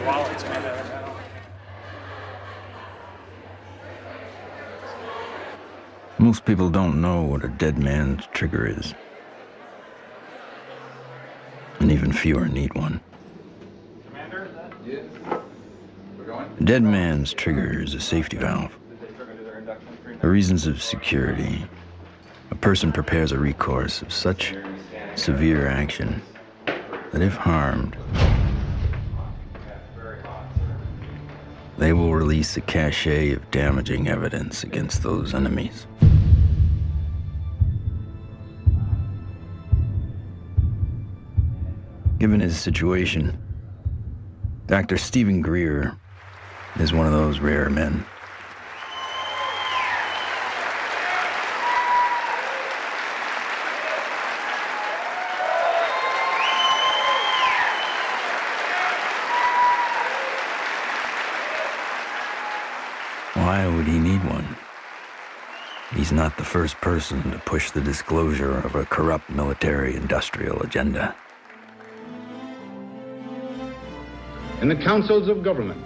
wallets, man. Most people don't know what a dead man's trigger is. And even fewer need one. Commander? Yes. We're going? A dead man's trigger is a safety valve. For reasons of security, a person prepares a recourse of such severe action that if harmed, they will release a cachet of damaging evidence against those enemies. Given his situation, Dr. Stephen Greer is one of those rare men. Why would he need one? He's not the first person to push the disclosure of a corrupt military-industrial agenda. In the councils of government,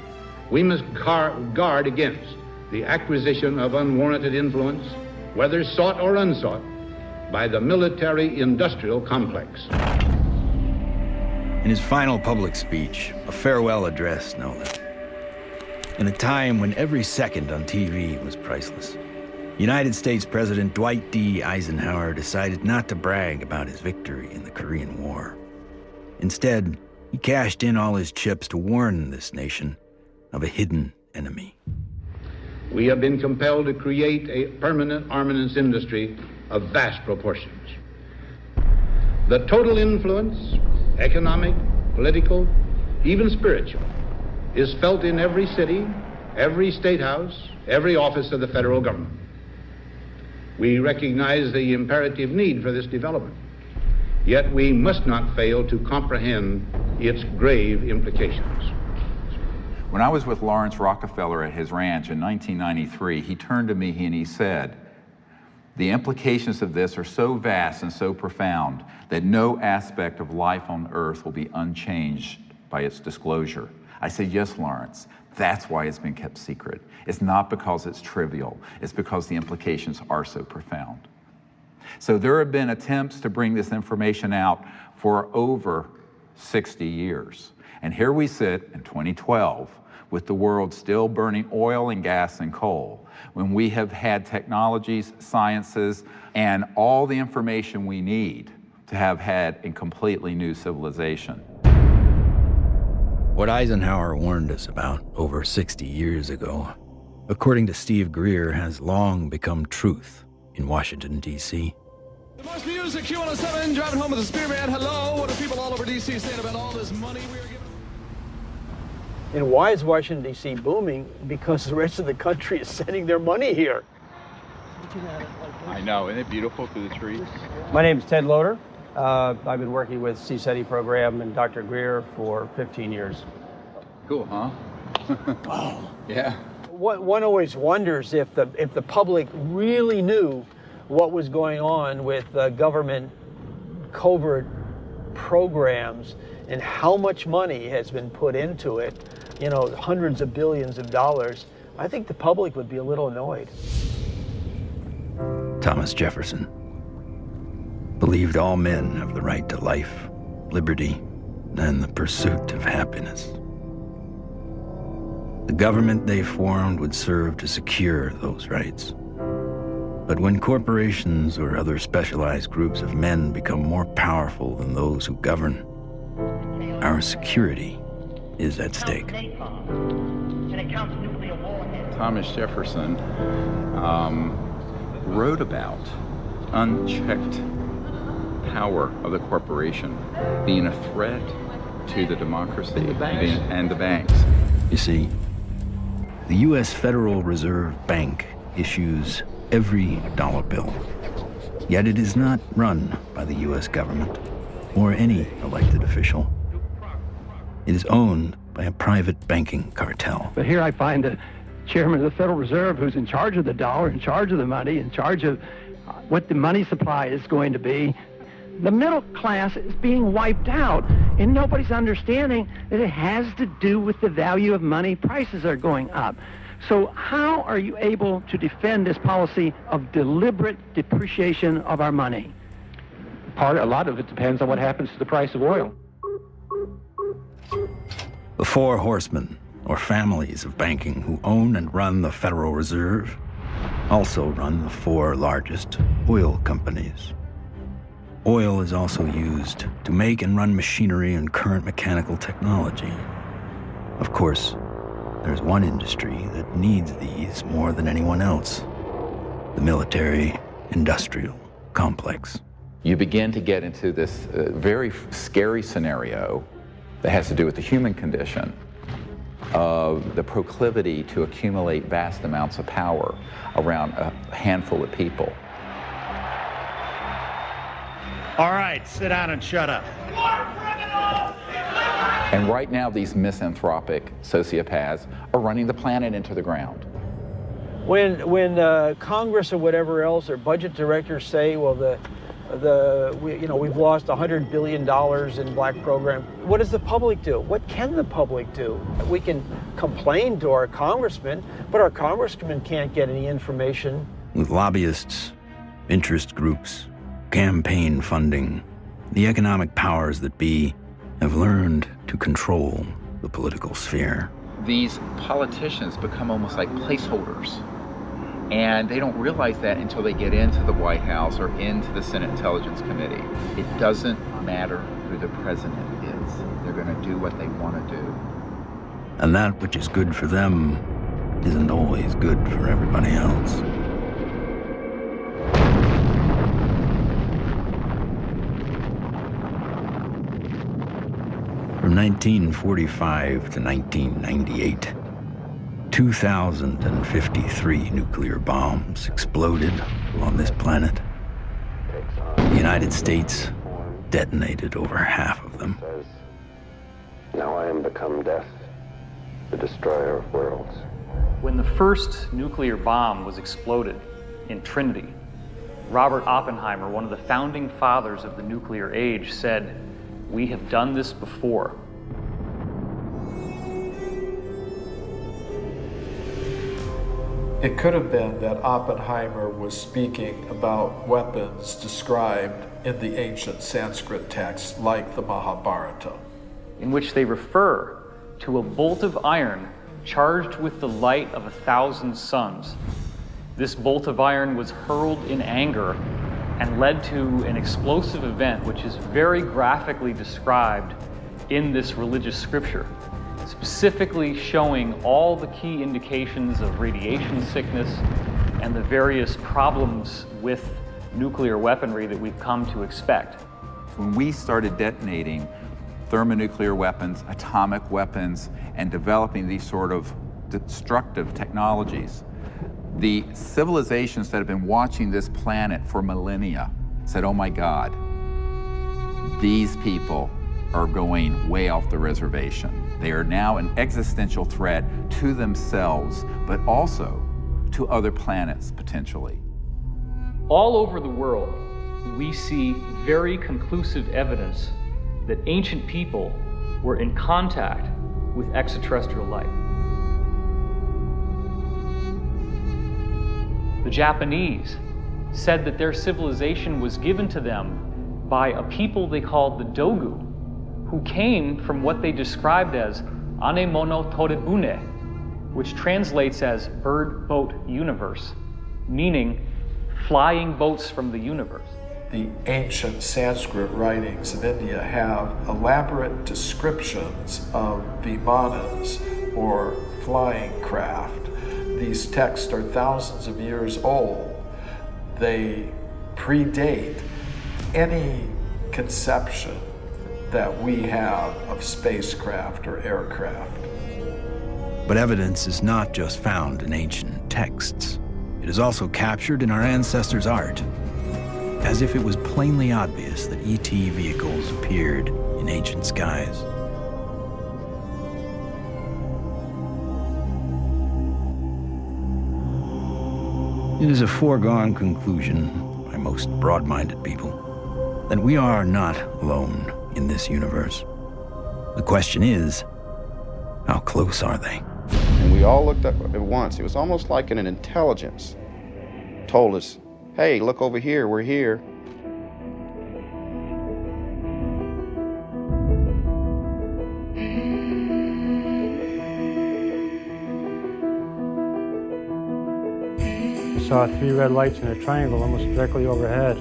we must guard against the acquisition of unwarranted influence, whether sought or unsought, by the military-industrial complex. In his final public speech, a farewell address, no less, in a time when every second on TV was priceless, United States President Dwight D. Eisenhower decided not to brag about his victory in the Korean War. Instead, he cashed in all his chips to warn this nation of a hidden enemy. We have been compelled to create a permanent armaments industry of vast proportions. The total influence, economic, political, even spiritual, is felt in every city, every state house, every office of the federal government. We recognize the imperative need for this development, yet we must not fail to comprehend its grave implications. When I was with Lawrence Rockefeller at his ranch in 1993, he turned to me and he said, "The implications of this are so vast and so profound that no aspect of life on Earth will be unchanged by its disclosure." I said, "Yes, Lawrence, that's why it's been kept secret. It's not because it's trivial, it's because the implications are so profound." So there have been attempts to bring this information out for over 60 years. And here we sit in 2012 with the world still burning oil and gas and coal, when we have had technologies, sciences, and all the information we need to have had a completely new civilization. What Eisenhower warned us about over 60 years ago, according to Steve Greer, has long become truth in Washington, D.C. The most music, Q107, driving home with the Spearman. Hello, what are people all over D.C. saying about all this money we are giving? And why is Washington, D.C. booming? Because the rest of the country is sending their money here. I know, isn't it beautiful through the trees? My name is Ted Loader. I've been working with CSETI program and Dr. Greer for 15 years. Cool, huh? Wow. Yeah. One always wonders if the public really knew what was going on with government covert programs and how much money has been put into it, hundreds of billions of dollars. I think the public would be a little annoyed. Thomas Jefferson believed all men have the right to life, liberty, and the pursuit of happiness. The government they formed would serve to secure those rights. But when corporations or other specialized groups of men become more powerful than those who govern, our security is at stake. Thomas Jefferson wrote about unchecked power of the corporation being a threat to the democracy and the banks. You see, the U.S. Federal Reserve Bank issues every dollar bill. Yet it is not run by the U.S. government or any elected official. It is owned by a private banking cartel. But here I find the chairman of the Federal Reserve, who's in charge of the dollar, in charge of the money, in charge of what the money supply is going to be, The middle class is being wiped out, and nobody's understanding that it has to do with the value of money. Prices are going up. So how are you able to defend this policy of deliberate depreciation of our money? A lot of it depends on what happens to the price of oil. The four horsemen, or families of banking who own and run the Federal Reserve, also run the four largest oil companies. Oil is also used to make and run machinery and current mechanical technology. Of course, there's one industry that needs these more than anyone else: the military-industrial complex. You begin to get into this very scary scenario that has to do with the human condition, of the proclivity to accumulate vast amounts of power around a handful of people. All right, sit down and shut up. And right now, these misanthropic sociopaths are running the planet into the ground. When Congress or whatever else or budget directors say, well, we've lost $100 billion in black program, what does the public do? What can the public do? We can complain to our congressmen, but our congressmen can't get any information. With lobbyists, interest groups, campaign funding, the economic powers that be have learned to control the political sphere. These politicians become almost like placeholders. And they don't realize that until they get into the White House or into the Senate Intelligence Committee. It doesn't matter who the president is. They're going to do what they want to do. And that which is good for them isn't always good for everybody else. From 1945 to 1998, 2,053 nuclear bombs exploded on this planet. The United States detonated over half of them. Now I am become death, the destroyer of worlds. When the first nuclear bomb was exploded in Trinity, Robert Oppenheimer, one of the founding fathers of the nuclear age, said, "We have done this before." It could have been that Oppenheimer was speaking about weapons described in the ancient Sanskrit texts like the Mahabharata, in which they refer to a bolt of iron charged with the light of 1,000 suns. This bolt of iron was hurled in anger and led to an explosive event which is very graphically described in this religious scripture, specifically showing all the key indications of radiation sickness and the various problems with nuclear weaponry that we've come to expect. When we started detonating thermonuclear weapons, atomic weapons, and developing these sort of destructive technologies, the civilizations that have been watching this planet for millennia said, oh my God, these people are going way off the reservation. They are now an existential threat to themselves, but also to other planets potentially. All over the world, we see very conclusive evidence that ancient people were in contact with extraterrestrial life. The Japanese said that their civilization was given to them by a people they called the Dogu, who came from what they described as Anemono Torebune, which translates as bird boat universe, meaning flying boats from the universe. The ancient Sanskrit writings of India have elaborate descriptions of vimanas, or flying craft. These texts are thousands of years old. They predate any conception that we have of spacecraft or aircraft. But evidence is not just found in ancient texts. It is also captured in our ancestors' art, as if it was plainly obvious that ET vehicles appeared in ancient skies. It is a foregone conclusion by most broad-minded people then we are not alone in this universe. The question is, how close are they? And we all looked up at once. It was almost like an intelligence told us, hey, look over here, we're here. I saw 3 red lights in a triangle almost directly overhead.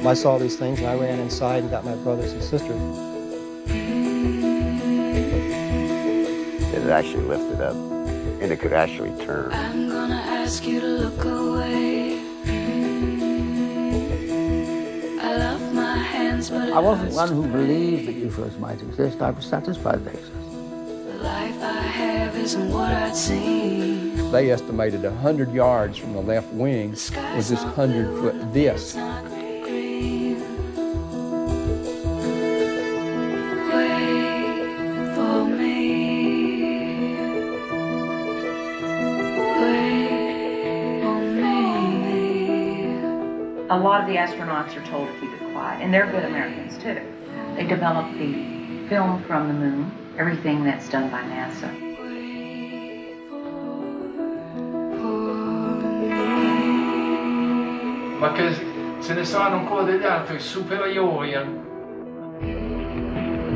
I saw these things and I ran inside and got my brothers and sisters. It actually lifted up, and it could actually turn. I'm gonna ask you to look away. I love my hands, but I wasn't one who believed that UFOs might exist. I was satisfied they exist. the life I have isn't what I'd seen. They estimated 100 yards from the left wing was this 100-foot disc. A lot of the astronauts are told to keep it quiet, and they're good Americans too. They develop the film from the moon, everything that's done by NASA. Ma che se ne sanno ancora degli altri superiori.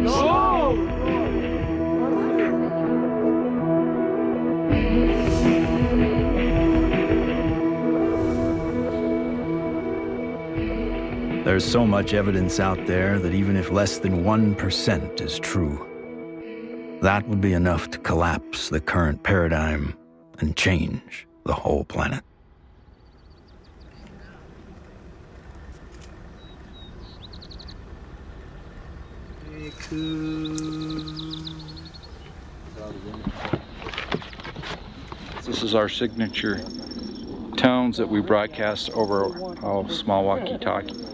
No! There's so much evidence out there that even if less than 1% is true, that would be enough to collapse the current paradigm and change the whole planet. This is our signature tones that we broadcast over a small walkie-talkie.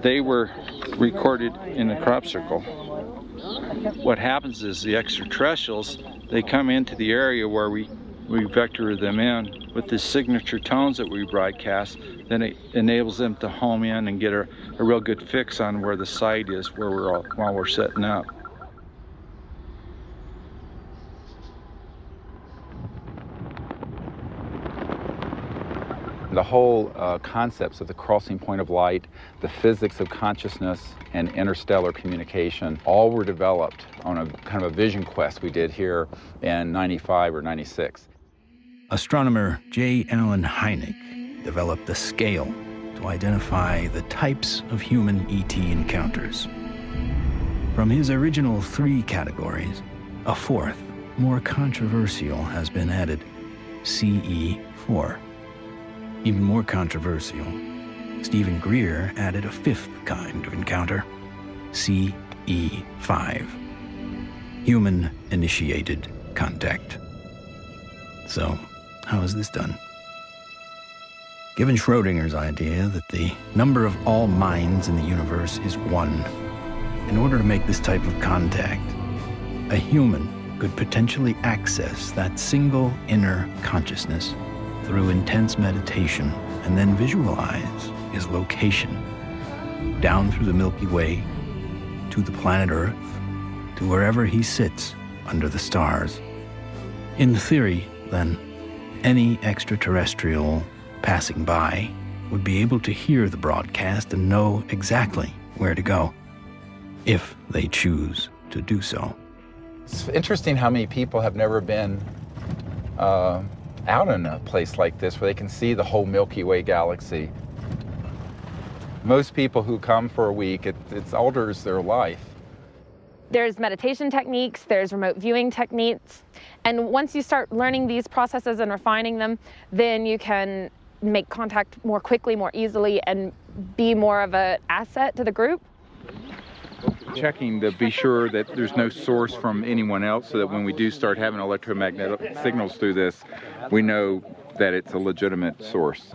They were recorded in the crop circle. What happens is the extraterrestrials, they come into the area where we vector them in with the signature tones that we broadcast. Then it enables them to home in and get a real good fix on where the site is while we're setting up. The whole concepts of the crossing point of light, the physics of consciousness, and interstellar communication all were developed on a kind of a vision quest we did here in 95 or 96. Astronomer J. Allen Hynek developed a scale to identify the types of human ET encounters. From his original 3 categories, a 4th, more controversial, has been added, CE4. Even more controversial, Stephen Greer added a 5th kind of encounter, CE5. Human-initiated contact. So, how is this done? Given Schrodinger's idea that the number of all minds in the universe is 1, in order to make this type of contact, a human could potentially access that single inner consciousness through intense meditation and then visualize his location down through the Milky Way to the planet Earth to wherever he sits under the stars. In theory, then, any extraterrestrial passing by would be able to hear the broadcast and know exactly where to go, if they choose to do so. It's interesting how many people have never been out in a place like this where they can see the whole Milky Way galaxy. Most people who come for a week, it alters their life. There's meditation techniques, there's remote viewing techniques, and once you start learning these processes and refining them, then you can make contact more quickly, more easily, and be more of an asset to the group. Checking to be sure that there's no source from anyone else, so that when we do start having electromagnetic signals through this, we know that it's a legitimate source.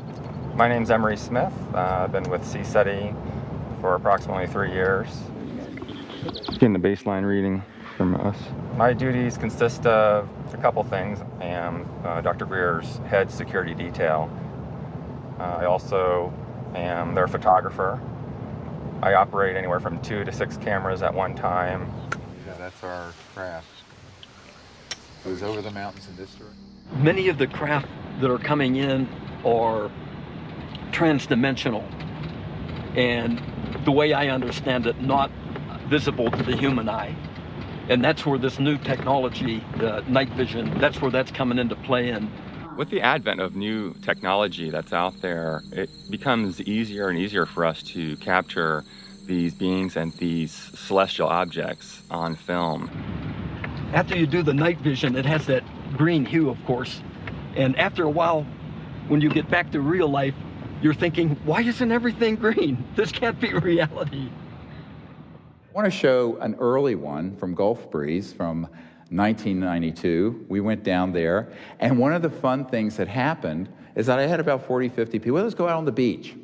My name's Emery Smith. I've been with CSETI for approximately 3 years. Getting the baseline reading. from us? My duties consist of a couple things. I am Dr. Greer's head security detail. I also am their photographer. I operate anywhere from 2 to 6 cameras at one time. Yeah, that's our craft. Goes over the mountains in this direction. Many of the craft that are coming in are transdimensional, and the way I understand it, not visible to the human eye. And that's where this new technology, night vision, that's where that's coming into play. And with the advent of new technology that's out there, it becomes easier and easier for us to capture these beings and these celestial objects on film. after you do the night vision, it has that green hue, of course. And after a while, when you get back to real life, you're thinking, why isn't everything green? This can't be reality. I want to show an early one from Gulf Breeze from 1992. We went down there, and one of the fun things that happened is that I had about 40, 50 people. Let's go out on the beach.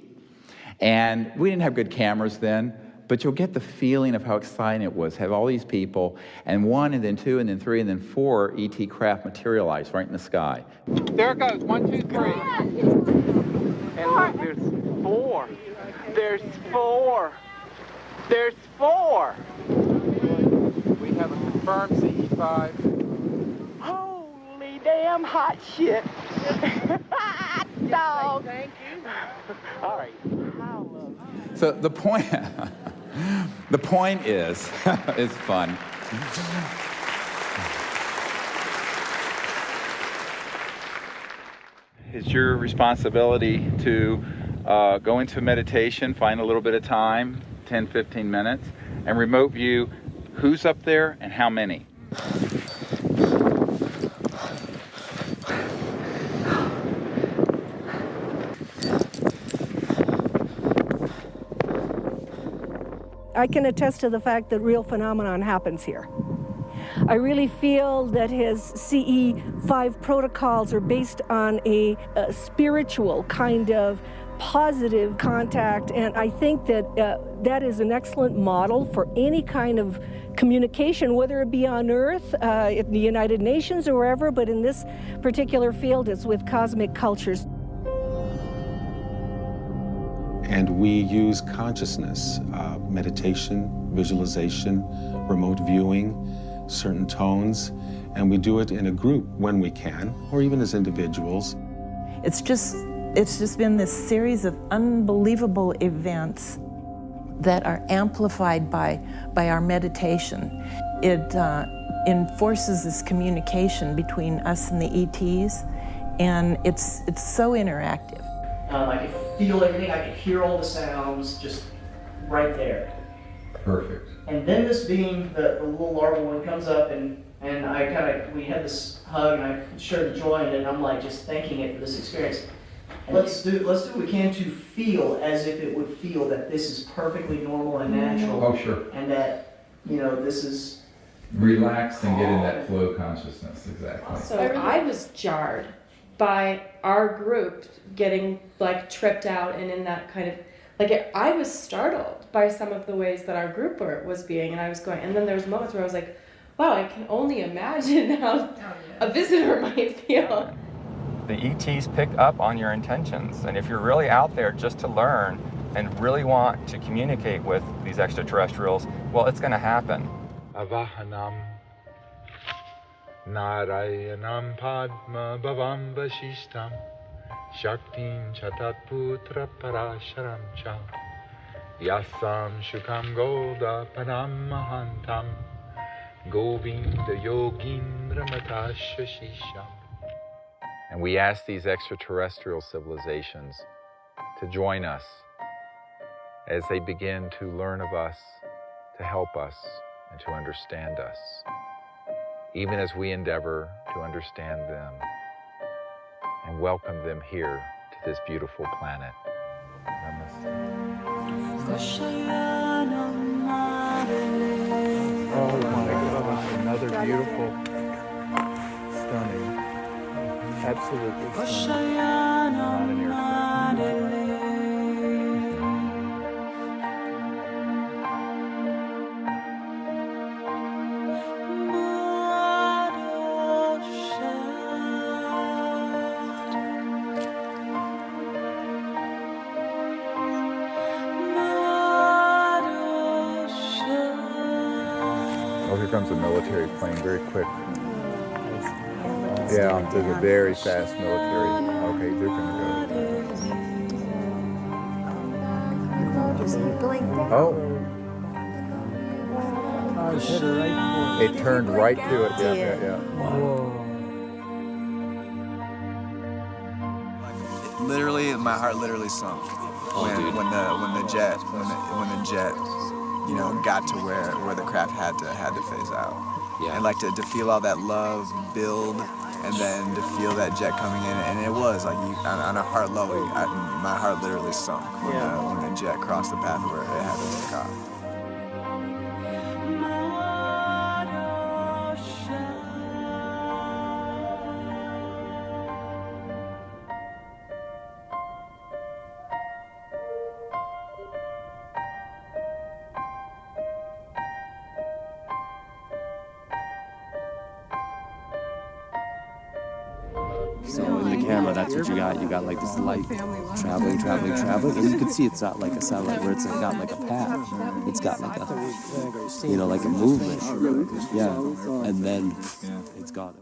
And we didn't have good cameras then, but you'll get the feeling of how exciting it was, have all these people, and 1, and then 2, and then 3, and then 4 ET craft materialize right in the sky. There it goes, 1, 2, 3. And look, there's 4. There's 4. There's 4. We have a confirmed CE5. Holy damn hot shit. Dog. Thank you. All right. So the point, the point is, it's fun. It's your responsibility to go into meditation, find a little bit of time, 10, 15 minutes, and remote view who's up there and how many. I can attest to the fact that real phenomenon happens here. I really feel that his CE5 protocols are based on a spiritual kind of positive contact, and I think that that is an excellent model for any kind of communication, whether it be on Earth, in the United Nations or wherever, but in this particular field it's with cosmic cultures. And we use consciousness, meditation, visualization, remote viewing, certain tones, and we do it in a group when we can, or even as individuals. It's just been this series of unbelievable events that are amplified by our meditation. It enforces this communication between us and the ETs, and it's so interactive. I could feel everything, I could hear all the sounds just right there. Perfect. And then this being the little larval one comes up, and we had this hug, and I shared the joy in it, and I'm like just thanking it for this experience. And let's do what we can to feel as if it would feel that this is perfectly normal and natural. Oh, sure. And that, this is... Relax and get in that flow consciousness, exactly. So I was jarred by our group getting tripped out and in that kind of, I was startled by some of the ways that our group was being, and I was going, and then there's moments where I was like, wow, I can only imagine how a visitor might feel. The ETs pick up on your intentions, and if you're really out there just to learn and really want to communicate with these extraterrestrials, well, it's going to happen. Avahanam Narayanam Padma Bhavam Vasishtam Shaktim Chatat Putra Parasharam Cha Yasam Shukam Golda Padam Mahantam Govinda Yogindra Matashashisham. And we ask these extraterrestrial civilizations to join us as they begin to learn of us, to help us, and to understand us, even as we endeavor to understand them and welcome them here to this beautiful planet. Namaste. Oh my gosh, another beautiful, stunning, absolutely stunning. Not an aircraft. comes a military plane very quick. Yeah, there's a very fast military. Okay, they're gonna go. Just blinked out. Oh. It turned right to it. Yeah. Literally, my heart literally sunk when the jet, you know, got to where the craft had to phase out. Yeah. And like to feel all that love build, and then to feel that jet coming in, and it was like on a heart level, my heart literally sunk when the jet crossed the path where it had to take off. So in the camera, that's what you got. You got like this light traveling, and you can see it's not like a satellite where it's got like a path. It's got like a, you know, like a movement. Yeah, and then it's gone.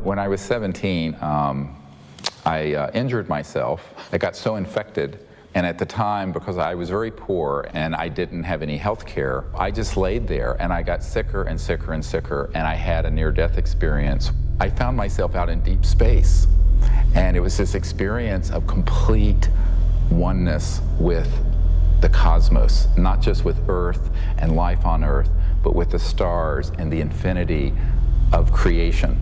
When I was 17, I injured myself. I got so infected. And at the time, because I was very poor and I didn't have any health care, I just laid there and I got sicker and sicker and sicker, and I had a near-death experience. I found myself out in deep space, and it was this experience of complete oneness with the cosmos, not just with Earth and life on Earth, but with the stars and the infinity of creation.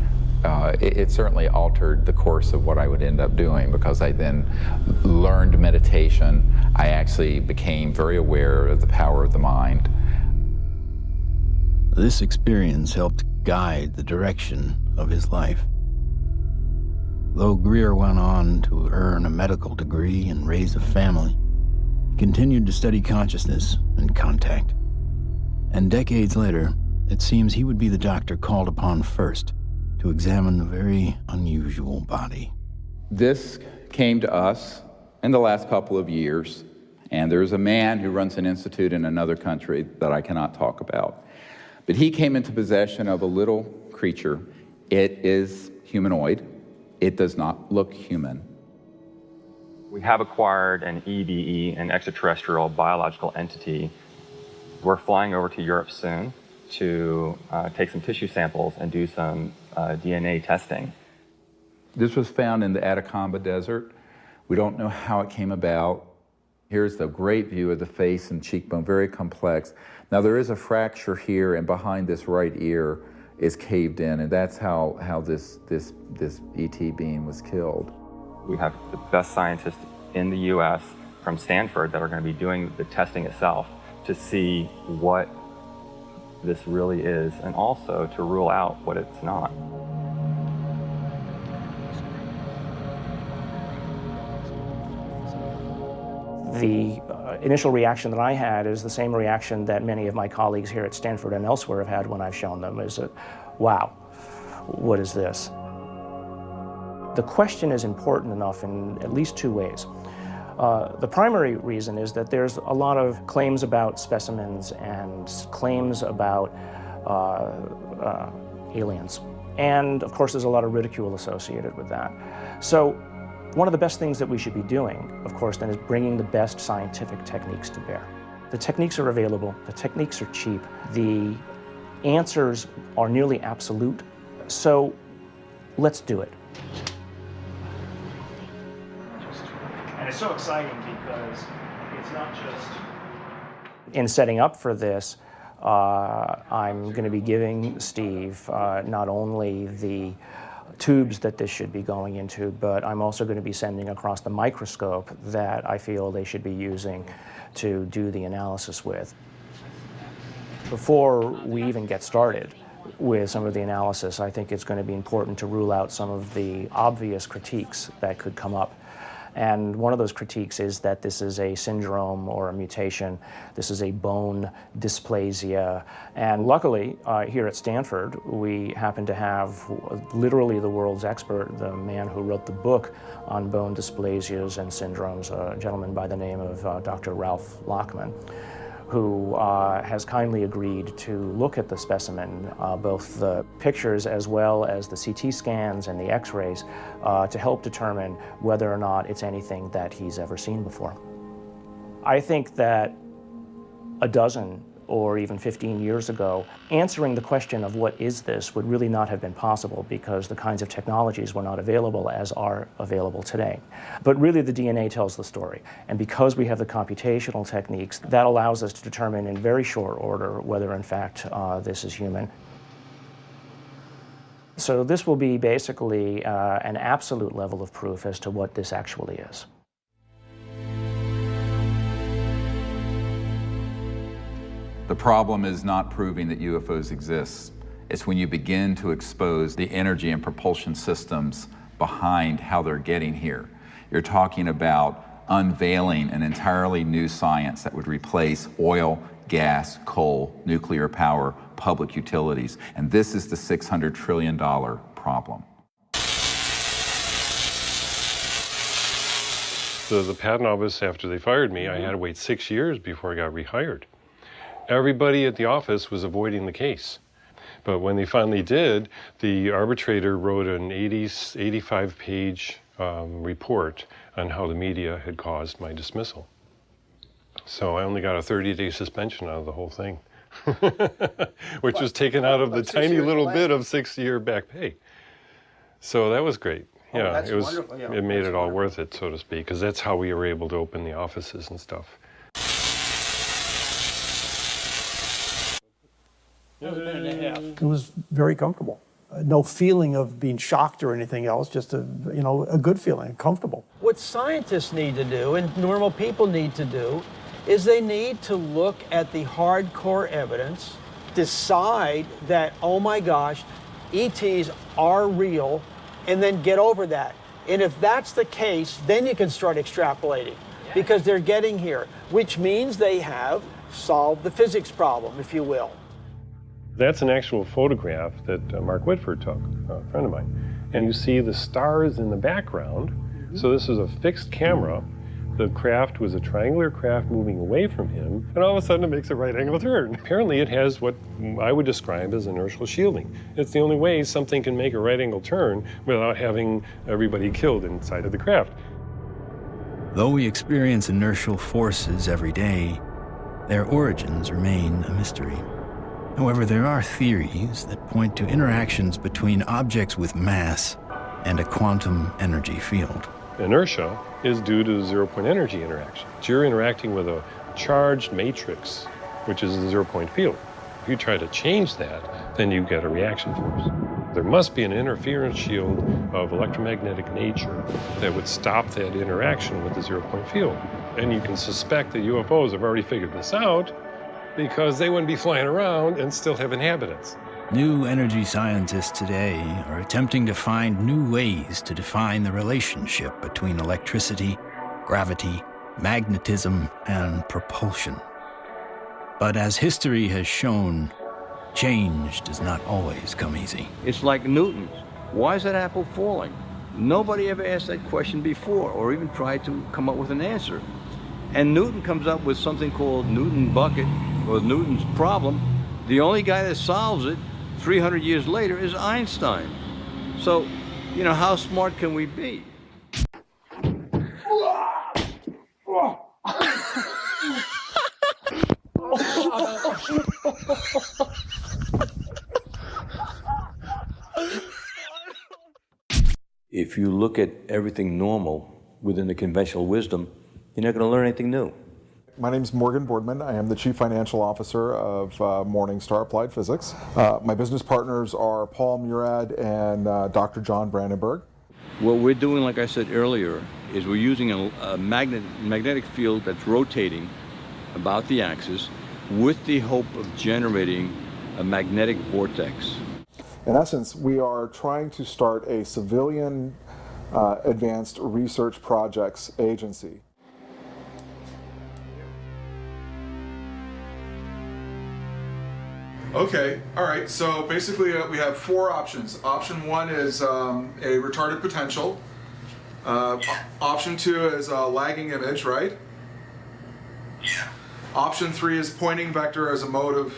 It certainly altered the course of what I would end up doing, because I then learned meditation. I actually became very aware of the power of the mind. This experience helped guide the direction of his life. Though Greer went on to earn a medical degree and raise a family, he continued to study consciousness and contact. And decades later, it seems he would be the doctor called upon first to examine the very unusual body. This came to us in the last couple of years, and there's a man who runs an institute in another country that I cannot talk about. But he came into possession of a little creature. It is humanoid. It does not look human. We have acquired an EBE, an extraterrestrial biological entity. We're flying over to Europe soon to take some tissue samples and do some DNA testing. This was found in the Atacama Desert. We don't know how it came about. Here's the great view of the face and cheekbone, very complex. Now there is a fracture here, and behind this right ear is caved in, and that's how this ET being was killed. We have the best scientists in the US from Stanford that are going to be doing the testing itself to see what this really is, and also to rule out what it's not. The initial reaction that I had is the same reaction that many of my colleagues here at Stanford and elsewhere have had when I've shown them, is that, wow, what is this? The question is important enough in at least two ways. The primary reason is that there's a lot of claims about specimens and claims about aliens. And of course, there's a lot of ridicule associated with that. So one of the best things that we should be doing, of course, then is bringing the best scientific techniques to bear. The techniques are available, the techniques are cheap, the answers are nearly absolute, so let's do it. And it's so exciting because it's not just... In setting up for this, I'm going to be giving Steve not only the tubes that this should be going into, but I'm also going to be sending across the microscope that I feel they should be using to do the analysis with. Before we even get started with some of the analysis, I think it's going to be important to rule out some of the obvious critiques that could come up. And one of those critiques is that this is a syndrome or a mutation. This is a bone dysplasia. And luckily, here at Stanford, we happen to have literally the world's expert, the man who wrote the book on bone dysplasias and syndromes, a gentleman by the name of Dr. Ralph Lockman, who has kindly agreed to look at the specimen, both the pictures as well as the CT scans and the x-rays, to help determine whether or not it's anything that he's ever seen before. I think that a dozen or even 15 years ago, answering the question of what is this would really not have been possible because the kinds of technologies were not available as are available today. But really the DNA tells the story. And because we have the computational techniques, that allows us to determine in very short order whether in fact this is human. So this will be basically an absolute level of proof as to what this actually is. The problem is not proving that UFOs exist. It's when you begin to expose the energy and propulsion systems behind how they're getting here. You're talking about unveiling an entirely new science that would replace oil, gas, coal, nuclear power, public utilities. And this is the $600 trillion problem. So the patent office, after they fired me, I had to wait 6 years before I got rehired. Everybody at the office was avoiding the case. But when they finally did, the arbitrator wrote an 85-page report on how the media had caused my dismissal. So I only got a 30-day suspension out of the whole thing, which was taken out of the tiny little bit of 6-year back pay. So that was great. Yeah, it was. Yeah, it made it all worth it, so to speak, because that's how we were able to open the offices and stuff. It was very comfortable. No feeling of being shocked or anything else, just a good feeling, comfortable. What scientists need to do and normal people need to do is they need to look at the hardcore evidence, decide that, oh my gosh, ETs are real, and then get over that. And if that's the case, then you can start extrapolating because they're getting here, which means they have solved the physics problem, if you will. That's an actual photograph that Mark Whitford took, a friend of mine. And you see the stars in the background. So this is a fixed camera. The craft was a triangular craft moving away from him, and all of a sudden it makes a right angle turn. Apparently it has what I would describe as inertial shielding. It's the only way something can make a right angle turn without having everybody killed inside of the craft. Though we experience inertial forces every day, their origins remain a mystery. However, there are theories that point to interactions between objects with mass and a quantum energy field. Inertia is due to the zero-point energy interaction. So you're interacting with a charged matrix, which is a zero-point field. If you try to change that, then you get a reaction force. There must be an interference shield of electromagnetic nature that would stop that interaction with the zero-point field. And you can suspect that UFOs have already figured this out because they wouldn't be flying around and still have inhabitants. New energy scientists today are attempting to find new ways to define the relationship between electricity, gravity, magnetism, and propulsion. But as history has shown, change does not always come easy. It's like Newton's. Why is that apple falling? Nobody ever asked that question before or even tried to come up with an answer. And Newton comes up with something called Newton bucket or Newton's problem. The only guy that solves it 300 years later is Einstein. So, how smart can we be? If you look at everything normal within the conventional wisdom, you're not going to learn anything new. My name is Morgan Boardman. I am the Chief Financial Officer of Morningstar Applied Physics. My business partners are Paul Murad and Dr. John Brandenburg. What we're doing, like I said earlier, is we're using a magnetic field that's rotating about the axis with the hope of generating a magnetic vortex. In essence, we are trying to start a civilian advanced research projects agency. Okay, all right, so basically we have 4 options. Option 1 is a retarded potential. Option 2 is a lagging image, right? Yeah. Option 3 is pointing vector as a motive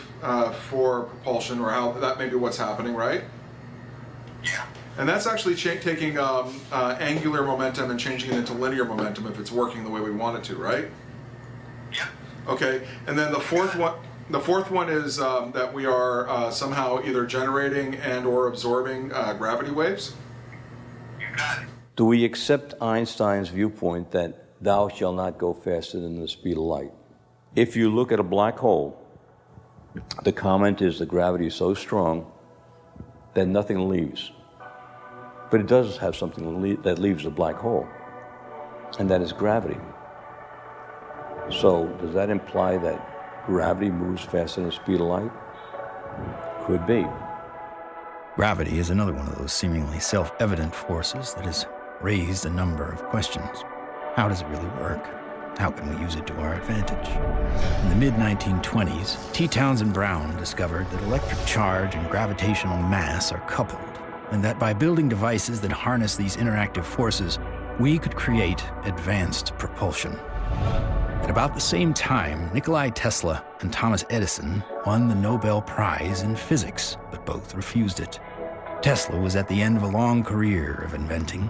for propulsion, or how that may be what's happening, right? Yeah. And that's actually taking angular momentum and changing it into linear momentum if it's working the way we want it to, right? Yeah. Okay. And then the fourth one is that we are somehow either generating and or absorbing gravity waves. You got it. Do we accept Einstein's viewpoint that thou shalt not go faster than the speed of light? If you look at a black hole, the comment is the gravity is so strong that nothing leaves. But it does have something that leaves the black hole, and that is gravity. So does that imply that gravity moves faster than the speed of light? Could be. Gravity is another one of those seemingly self-evident forces that has raised a number of questions. How does it really work? How can we use it to our advantage? In the mid-1920s, T. Townsend Brown discovered that electric charge and gravitational mass are coupled, and that by building devices that harness these interactive forces, we could create advanced propulsion. At about the same time, Nikola Tesla and Thomas Edison won the Nobel Prize in physics, but both refused it. Tesla was at the end of a long career of inventing.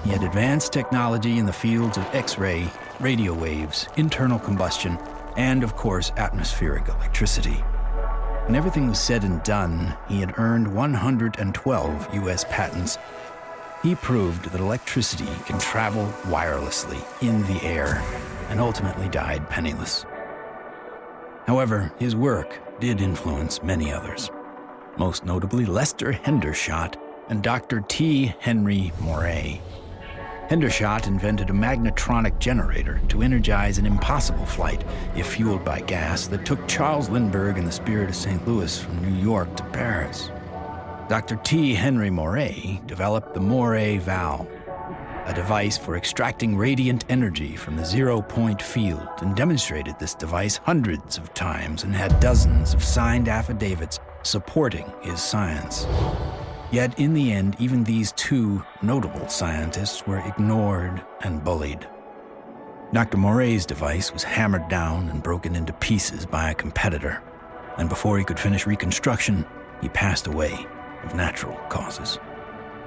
He had advanced technology in the fields of X-ray, radio waves, internal combustion, and, of course, atmospheric electricity. When everything was said and done, he had earned 112 U.S. patents. He proved that electricity can travel wirelessly in the air, and ultimately died penniless. However, his work did influence many others, most notably Lester Hendershot and Dr. T. Henry Moray. Hendershot invented a magnetronic generator to energize an impossible flight, if fueled by gas, that took Charles Lindbergh and the Spirit of St. Louis from New York to Paris. Dr. T. Henry Moray developed the Moray valve, a device for extracting radiant energy from the zero-point field, and demonstrated this device hundreds of times and had dozens of signed affidavits supporting his science. Yet in the end, even these two notable scientists were ignored and bullied. Dr. Moray's device was hammered down and broken into pieces by a competitor, and before he could finish reconstruction, he passed away of natural causes.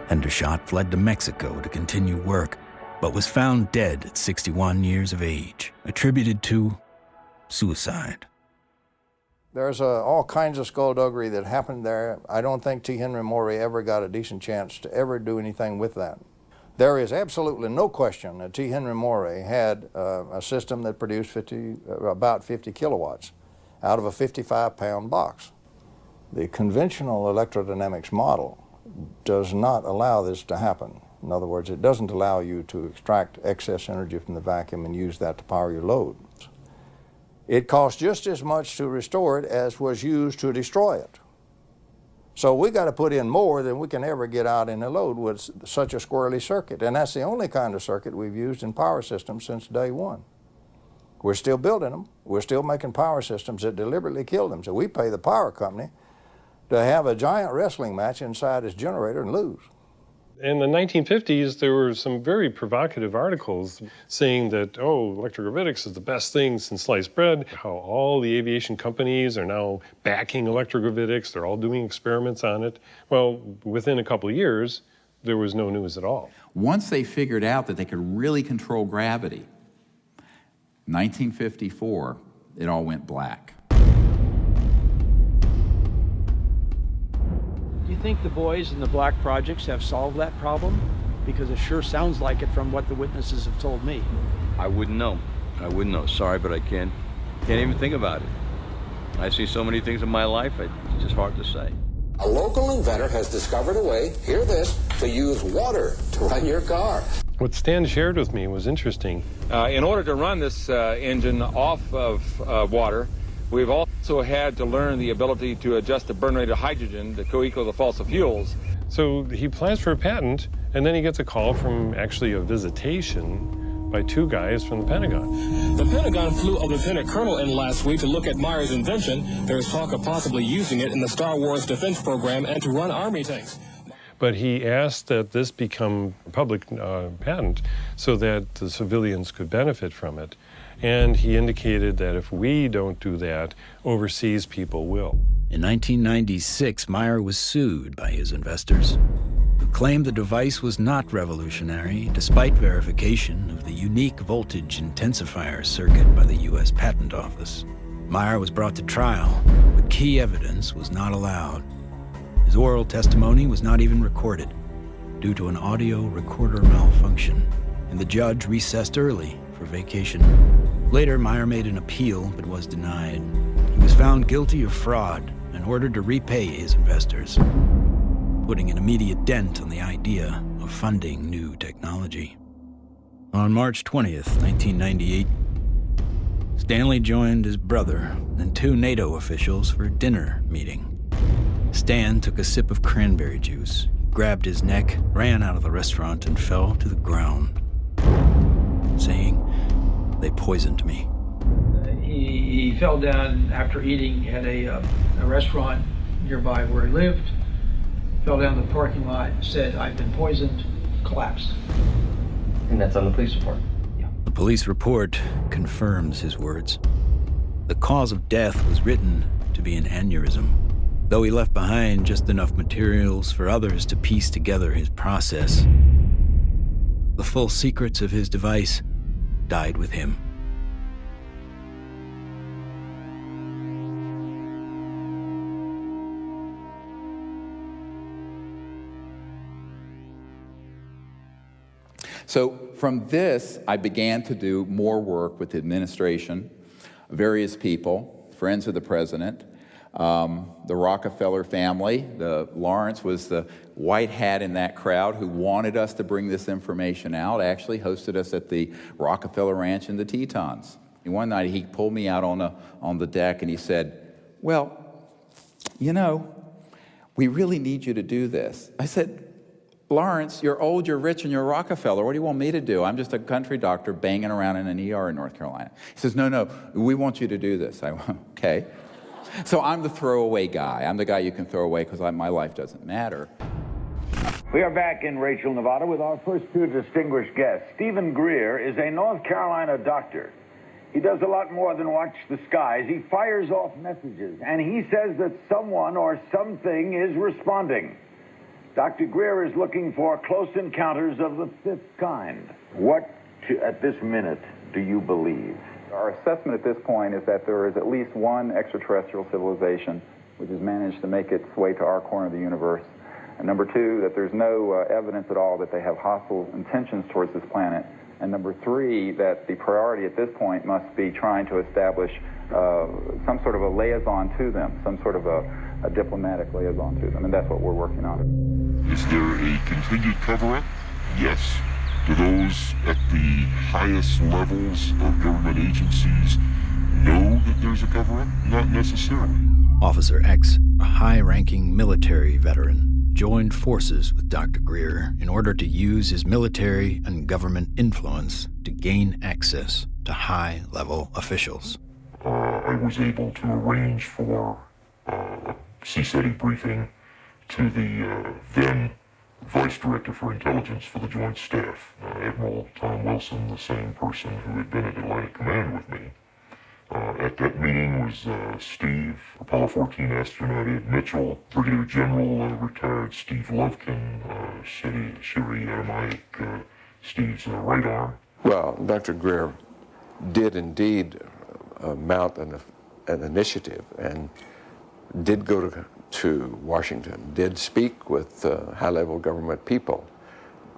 Hendershot fled to Mexico to continue work, but was found dead at 61 years of age, attributed to suicide. There's all kinds of skullduggery that happened there. I don't think T. Henry Moray ever got a decent chance to ever do anything with that. There is absolutely no question that T. Henry Moray had a system that produced about 50 kilowatts out of a 55-pound box. The conventional electrodynamics model does not allow this to happen. In other words, it doesn't allow you to extract excess energy from the vacuum and use that to power your load. It costs just as much to restore it as was used to destroy it. So we got to put in more than we can ever get out in a load with such a squirrely circuit. And that's the only kind of circuit we've used in power systems since day one. We're still building them. We're still making power systems that deliberately kill them. So we pay the power company to have a giant wrestling match inside his generator and lose. In the 1950s, there were some very provocative articles saying that, oh, electrogravitics is the best thing since sliced bread, how all the aviation companies are now backing electrogravitics, they're all doing experiments on it. Well, within a couple of years, there was no news at all. Once they figured out that they could really control gravity, 1954, it all went black. Do you think the boys in the black projects have solved that problem? Because it sure sounds like it from what the witnesses have told me. I wouldn't know. I wouldn't know. Sorry, but I can't even think about it. I see so many things in my life, it's just hard to say. A local inventor has discovered a way, hear this, to use water to run your car. What Stan shared with me was interesting. In order to run this engine off of water, we've also had to learn the ability to adjust the burn rate of hydrogen to co-equal the fossil fuels. So he applies for a patent, and then he gets a call from actually a visitation by two guys from the Pentagon. The Pentagon flew a lieutenant colonel in last week to look at Meyer's invention. There's talk of possibly using it in the Star Wars defense program and to run army tanks. But he asked that this become public patent so that the civilians could benefit from it. And he indicated that if we don't do that, overseas people will. In 1996, Meyer was sued by his investors, who claimed the device was not revolutionary, despite verification of the unique voltage intensifier circuit by the U.S. Patent Office. Meyer was brought to trial, but key evidence was not allowed. His oral testimony was not even recorded due to an audio recorder malfunction, and the judge recessed early for vacation. Later, Meyer made an appeal but was denied. He was found guilty of fraud and ordered to repay his investors, putting an immediate dent on the idea of funding new technology. On March 20th, 1998, Stanley joined his brother and 2 NATO officials for a dinner meeting. Stan took a sip of cranberry juice, grabbed his neck, ran out of the restaurant, and fell to the ground, saying, "They poisoned me." He fell down after eating at a restaurant nearby where he lived, fell down the parking lot, said, "I've been poisoned," collapsed. And that's on the police report? The police report confirms his words. The cause of death was written to be an aneurysm, though he left behind just enough materials for others to piece together his process. The full secrets of his device died with him. So from this, I began to do more work with the administration, various people, friends of the president, the Rockefeller family. Lawrence was the white hat in that crowd who wanted us to bring this information out, actually hosted us at the Rockefeller Ranch in the Tetons. And one night he pulled me out on the deck and he said, "Well, you know, we really need you to do this." I said, "Lawrence, you're old, you're rich, and you're Rockefeller. What do you want me to do? I'm just a country doctor banging around in an ER in North Carolina." He says, no, we want you to do this. I went, okay. So I'm the throwaway guy. I'm the guy you can throw away because my life doesn't matter. We are back in Rachel, Nevada with our first 2 distinguished guests. Stephen Greer is a North Carolina doctor. He does a lot more than watch the skies. He fires off messages, and he says that someone or something is responding. Dr. Greer is looking for close encounters of the 5th kind. What, at this minute, do you believe? Our assessment at this point is that there is at least one extraterrestrial civilization which has managed to make its way to our corner of the universe. And number 2, that there's no evidence at all that they have hostile intentions towards this planet. And number 3, that the priority at this point must be trying to establish some sort of a liaison to them, some sort of a diplomatic liaison to them, and that's what we're working on. Is there a continued cover-up? Yes. Do those at the highest levels of government agencies know that there's a cover-up? Not necessarily. Officer X, a high-ranking military veteran, joined forces with Dr. Greer in order to use his military and government influence to gain access to high-level officials. I was able to arrange for a CSETI briefing to the then Vice Director for Intelligence for the Joint Staff, Admiral Tom Wilson, the same person who had been at Atlantic Command with me. At that meeting was Steve, Apollo 14 astronaut Ed Mitchell, Brigadier General retired Steve Lovkin, Siri Aramaic, Steve's right arm. Well, Dr. Greer did indeed mount an initiative and did go to Washington, did speak with high-level government people.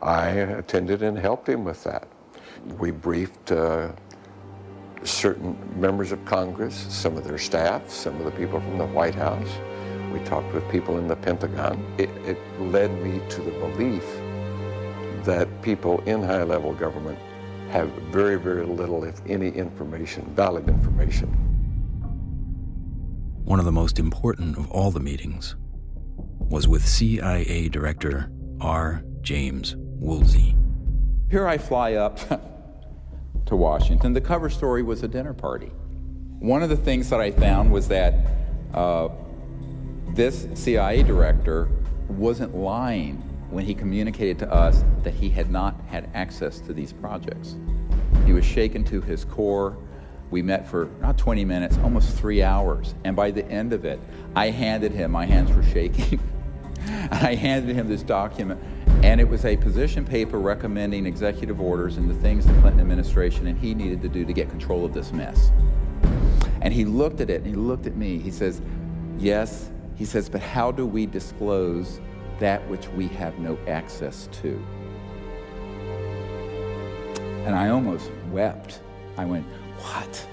I attended and helped him with that. We briefed certain members of Congress, some of their staff, some of the people from the White House. We talked with people in the Pentagon. It led me to the belief that people in high-level government have very, very little, if any, information, valid information. One of the most important of all the meetings was with CIA Director R. James Woolsey. Here I fly up to Washington. The cover story was a dinner party. One of the things that I found was that this CIA director wasn't lying when he communicated to us that he had not had access to these projects. He was shaken to his core. We met for not 20 minutes, almost 3 hours. And by the end of it, I handed him, my hands were shaking, I handed him this document, and it was a position paper recommending executive orders and the things the Clinton administration and he needed to do to get control of this mess. And he looked at it, and he looked at me. He says, yes, he says, but how do we disclose that which we have no access to? And I almost wept. I went, what?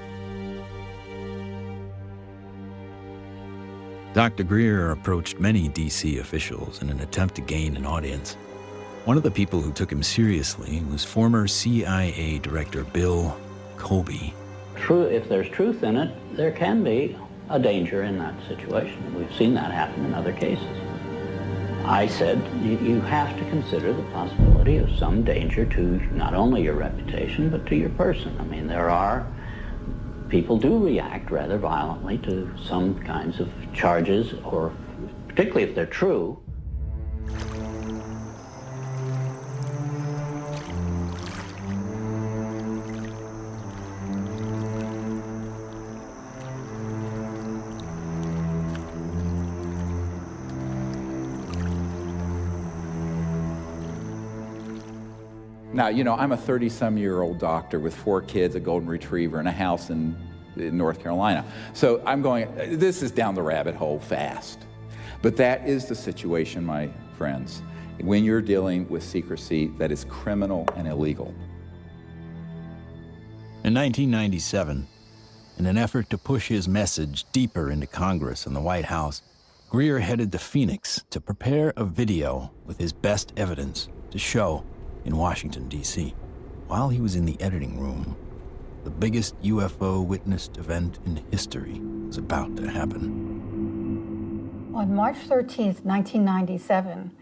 Dr. Greer approached many D.C. officials in an attempt to gain an audience. One of the people who took him seriously was former CIA Director Bill Colby. If there's truth in it, there can be a danger in that situation. We've seen that happen in other cases. I said, you have to consider the possibility of some danger to not only your reputation, but to your person. I mean, people do react rather violently to some kinds of charges, or particularly if they're true. Now, you know, I'm a 30-some-year-old doctor with 4 kids, a golden retriever, and a house in North Carolina. So I'm going, this is down the rabbit hole fast. But that is the situation, my friends, when you're dealing with secrecy that is criminal and illegal. In 1997, in an effort to push his message deeper into Congress and the White House, Greer headed to Phoenix to prepare a video with his best evidence to show in Washington, D.C. While he was in the editing room, the biggest UFO witnessed event in history was about to happen. On March 13th, 1997,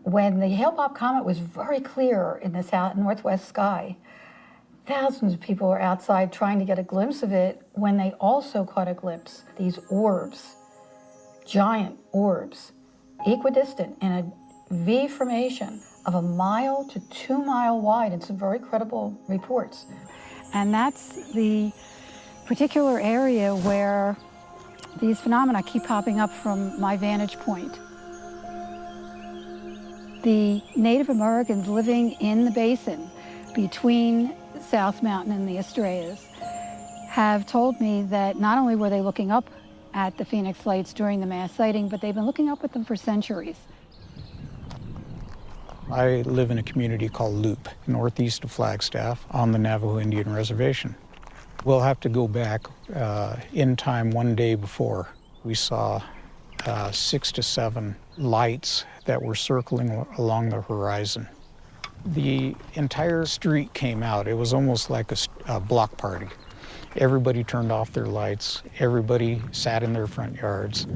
when the Hale-Bopp comet was very clear in the northwest sky, thousands of people were outside trying to get a glimpse of it when they also caught a glimpse. These orbs, giant orbs, equidistant in a V formation of 1 mile to 2 mile wide in some very credible reports. And that's the particular area where these phenomena keep popping up from my vantage point. The Native Americans living in the basin between South Mountain and the Estrellas have told me that not only were they looking up at the Phoenix Lights during the mass sighting, but they've been looking up at them for centuries. I live in a community called Loop, northeast of Flagstaff, on the Navajo Indian Reservation. We'll have to go back in time one day before. We saw 6 to 7 lights that were circling along the horizon. The entire street came out. It was almost like a block party. Everybody turned off their lights, everybody sat in their front yards,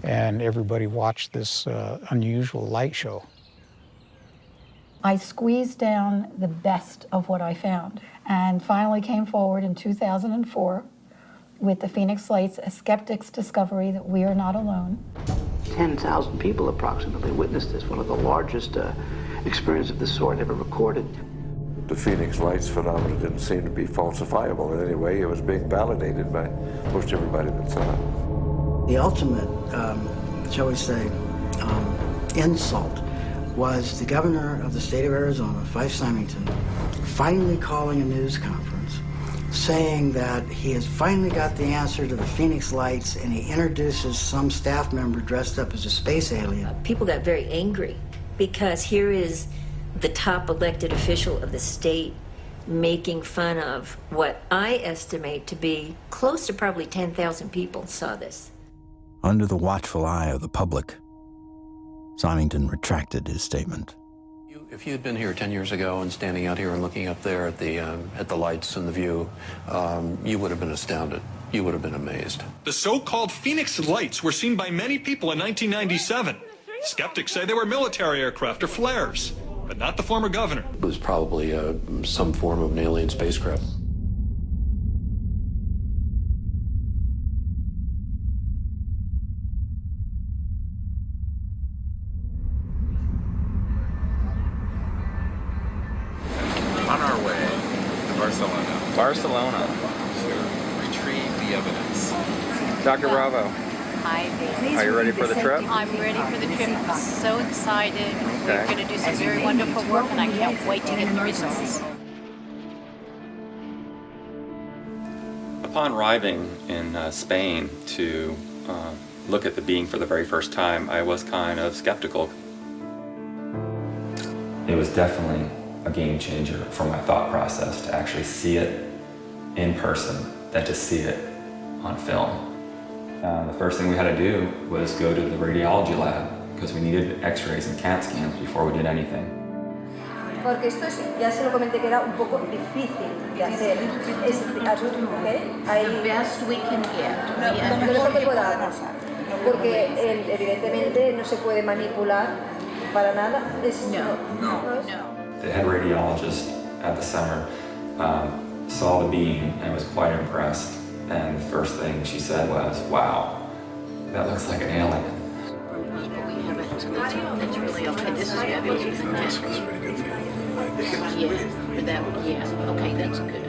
and everybody watched this unusual light show. I squeezed down the best of what I found and finally came forward in 2004 with the Phoenix Lights, a skeptic's discovery that we are not alone. 10,000 people approximately witnessed this, one of the largest experiences of this sort ever recorded. The Phoenix Lights phenomenon didn't seem to be falsifiable in any way. It was being validated by most everybody that saw it. The ultimate, shall we say, insult was the governor of the state of Arizona, Fife Symington, finally calling a news conference saying that he has finally got the answer to the Phoenix Lights, and he introduces some staff member dressed up as a space alien. People got very angry because here is the top elected official of the state making fun of what I estimate to be close to probably 10,000 people saw this. Under the watchful eye of the public, Symington retracted his statement. If you had been here 10 years ago and standing out here and looking up there at the lights and the view, you would have been astounded. You would have been amazed. The so-called Phoenix Lights were seen by many people in 1997. Skeptics say they were military aircraft or flares, but not the former governor. It was probably some form of an alien spacecraft. Barcelona to retrieve the evidence. Dr. Bravo. Hi, baby. Are you ready for the trip? I'm ready for the trip. I'm so excited. Okay. We're going to do some very wonderful work, and I can't wait to get the results. Upon arriving in Spain to look at the being for the very first time, I was kind of skeptical. It was definitely a game changer for my thought process to actually see it in person than to see it on film. The first thing we had to do was go to the radiology lab because we needed x-rays and CAT scans before we did anything. Porque esto es, ya se lo comenté que era un poco difícil de hacer. Es, ¿okay? The best we can get. Lo mejor que podamos. Porque evidentemente no se puede manipular para nada. No. The head radiologist at the center saw the being and was quite impressed. And the first thing she said was, "Wow, that looks like an alien." That's really okay. This is fabulous. This one's pretty good for you. Yeah. Okay, that's good.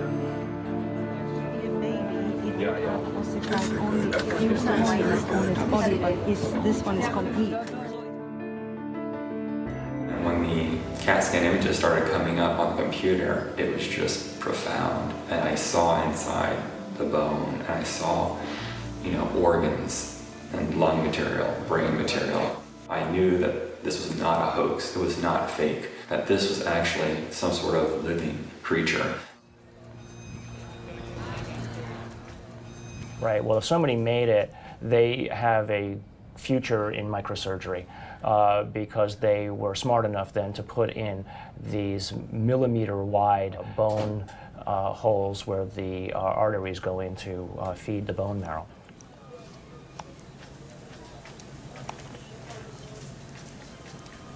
This one is complete. And when the CAT scan images started coming up on the computer, it was just profound. And I saw inside the bone, and I saw, organs and lung material, brain material. I knew that this was not a hoax, it was not fake, that this was actually some sort of living creature. Right, well, if somebody made it, they have a future in microsurgery because they were smart enough then to put in these millimeter-wide bone holes where the arteries go in to feed the bone marrow.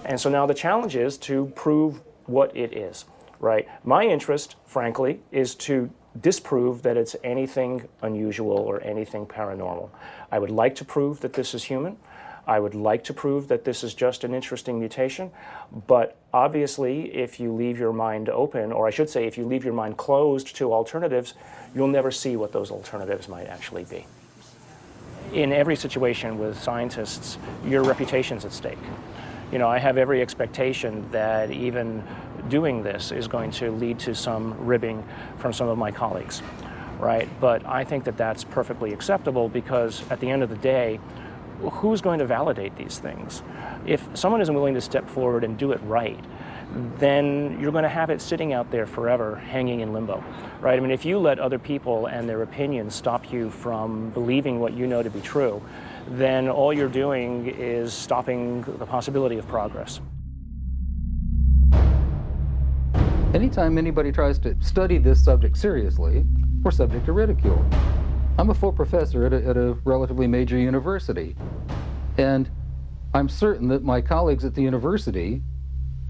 And so now the challenge is to prove what it is, right? My interest, frankly, is to disprove that it's anything unusual or anything paranormal. I would like to prove that this is human. I would like to prove that this is just an interesting mutation, but obviously if you leave your mind open, or I should say if you leave your mind closed to alternatives, you'll never see what those alternatives might actually be. In every situation with scientists, your reputation's at stake. I have every expectation that even doing this is going to lead to some ribbing from some of my colleagues, right? But I think that that's perfectly acceptable because at the end of the day, who's going to validate these things? If someone isn't willing to step forward and do it right, then you're going to have it sitting out there forever, hanging in limbo, right? I mean, if you let other people and their opinions stop you from believing what you know to be true, then all you're doing is stopping the possibility of progress. Anytime anybody tries to study this subject seriously, we're subject to ridicule. I'm a full professor at a relatively major university, and I'm certain that my colleagues at the university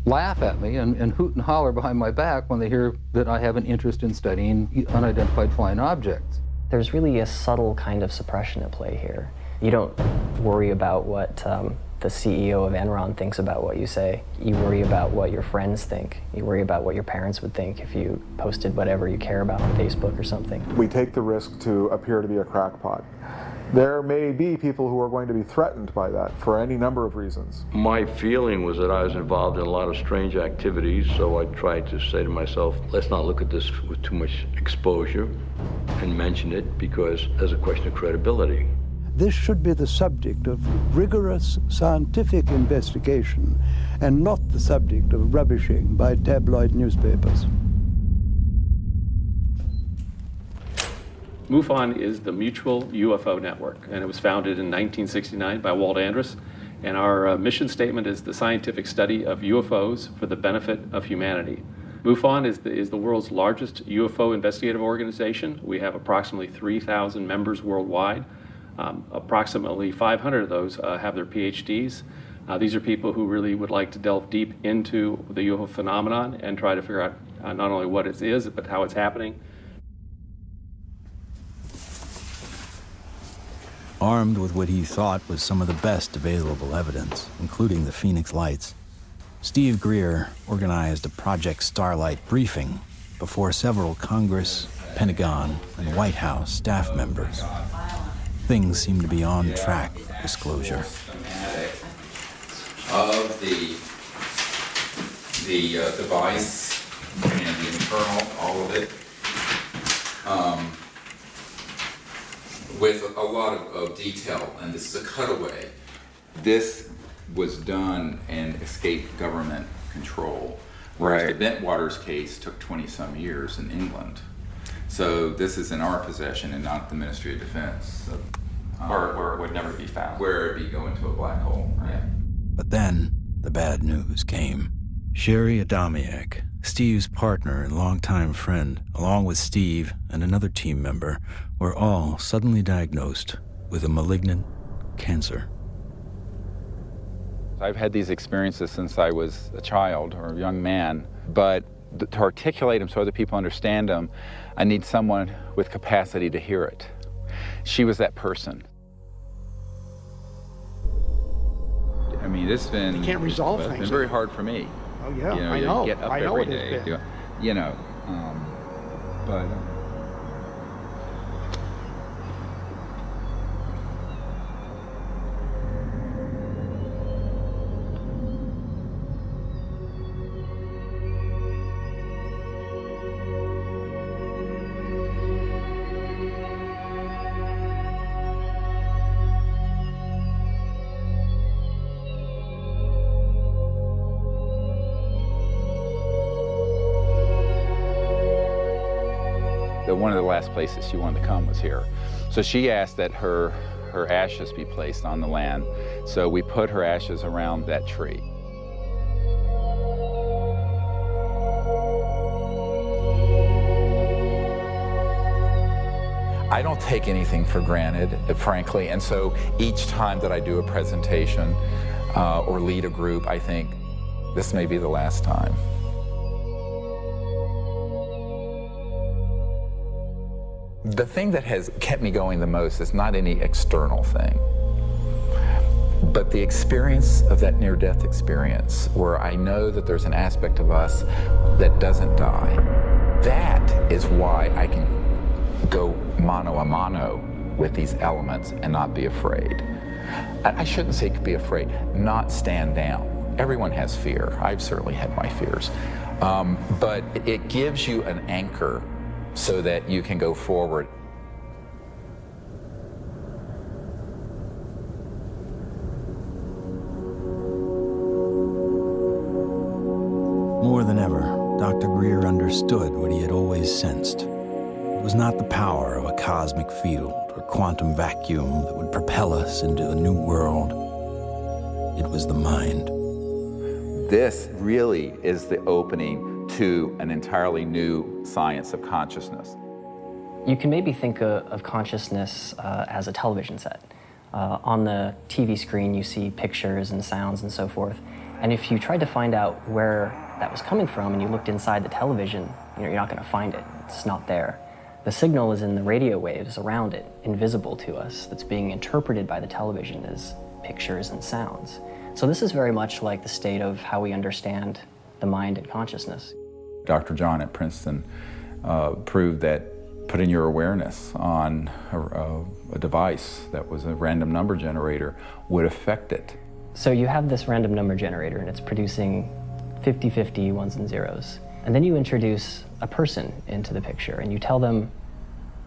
laugh at me and hoot and holler behind my back when they hear that I have an interest in studying unidentified flying objects. There's really a subtle kind of suppression at play here. You don't worry about what the CEO of Enron thinks about what you say. You worry about what your friends think. You worry about what your parents would think if you posted whatever you care about on Facebook or something. We take the risk to appear to be a crackpot. There may be people who are going to be threatened by that for any number of reasons. My feeling was that I was involved in a lot of strange activities, so I tried to say to myself, let's not look at this with too much exposure and mention it because there's a question of credibility. This should be the subject of rigorous scientific investigation and not the subject of rubbishing by tabloid newspapers. MUFON is the Mutual UFO Network, and it was founded in 1969 by Walt Andrus. And our mission statement is the scientific study of UFOs for the benefit of humanity. MUFON is the world's largest UFO investigative organization. We have approximately 3,000 members worldwide. Approximately 500 of those have their PhDs. These are people who really would like to delve deep into the UFO phenomenon and try to figure out not only what it is, but how it's happening. Armed with what he thought was some of the best available evidence, including the Phoenix Lights, Steve Greer organized a Project Starlight briefing before several Congress Pentagon, and White House staff members. Things seem to be on track for disclosure. Of the device and the internal, all of it, with a lot of detail, and this is a cutaway. This was done and escaped government control, whereas the Bentwaters case took 20-some years in England. So this is in our possession and not the Ministry of Defense. So, where it would never be found. Where it'd be going to a black hole, right? But then, the bad news came. Sherry Adamiak, Steve's partner and longtime friend, along with Steve and another team member, were all suddenly diagnosed with a malignant cancer. I've had these experiences since I was a child or a young man, but to articulate them so other people understand them, I need someone with capacity to hear it. She was that person. I mean, it's been... You can't resolve things. It's been very hard for me. Oh, yeah, you know, I know. Get up I know every it has day, been. you know, but... One of the last places she wanted to come was here. So she asked that her ashes be placed on the land. So we put her ashes around that tree. I don't take anything for granted, frankly, and so each time that I do a presentation or lead a group, I think this may be the last time. The thing that has kept me going the most is not any external thing, but the experience of that near-death experience where I know that there's an aspect of us that doesn't die. That is why I can go mano a mano with these elements and not be afraid. I shouldn't say be afraid, not stand down. Everyone has fear. I've certainly had my fears. But it gives you an anchor so that you can go forward. More than ever, Dr. Greer understood what he had always sensed. It was not the power of a cosmic field or quantum vacuum that would propel us into a new world. It was the mind. This really is the opening to an entirely new science of consciousness. You can maybe think of consciousness as a television set. On the TV screen, you see pictures and sounds and so forth. And if you tried to find out where that was coming from and you looked inside the television, you're not going to find it. It's not there. The signal is in the radio waves around it, invisible to us, that's being interpreted by the television as pictures and sounds. So this is very much like the state of how we understand the mind and consciousness. Dr. John at Princeton proved that putting your awareness on a device that was a random number generator would affect it. So you have this random number generator and it's producing 50-50 ones and zeros. And then you introduce a person into the picture and you tell them,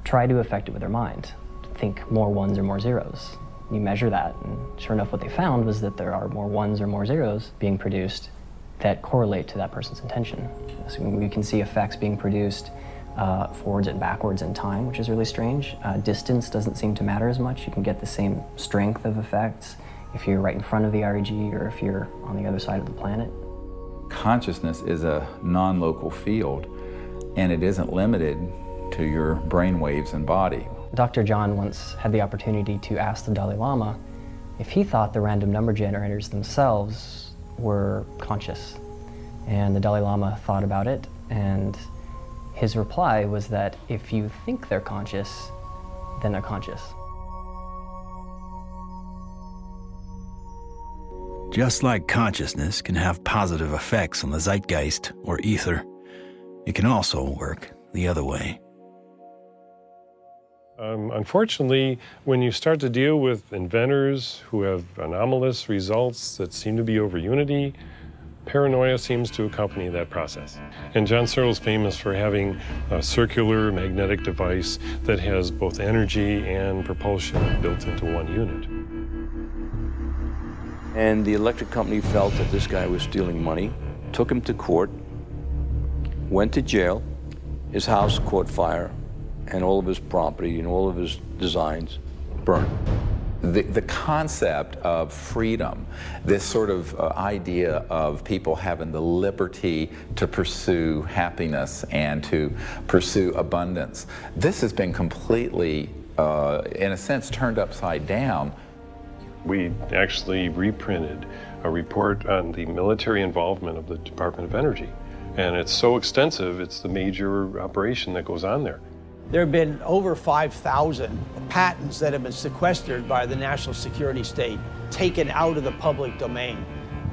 try to affect it with their mind. Think more ones or more zeros. You measure that, and sure enough what they found was that there are more ones or more zeros being produced that correlate to that person's intention. So we can see effects being produced forwards and backwards in time, which is really strange. Distance doesn't seem to matter as much. You can get the same strength of effects if you're right in front of the REG or if you're on the other side of the planet. Consciousness is a non-local field, and it isn't limited to your brain waves and body. Dr. John once had the opportunity to ask the Dalai Lama if he thought the random number generators themselves were conscious. And the Dalai Lama thought about it, and his reply was that if you think they're conscious, then they're conscious. Just like consciousness can have positive effects on the zeitgeist or ether, it can also work the other way. Unfortunately, when you start to deal with inventors who have anomalous results that seem to be over unity, paranoia seems to accompany that process. And John Searle is famous for having a circular magnetic device that has both energy and propulsion built into one unit. And the electric company felt that this guy was stealing money, took him to court, went to jail, his house caught fire, and all of his property and all of his designs burned. The concept of freedom, this sort of idea of people having the liberty to pursue happiness and to pursue abundance, this has been completely, in a sense, turned upside down. We actually reprinted a report on the military involvement of the Department of Energy. And it's so extensive, it's the major operation that goes on there. There have been over 5,000 patents that have been sequestered by the national security state, taken out of the public domain.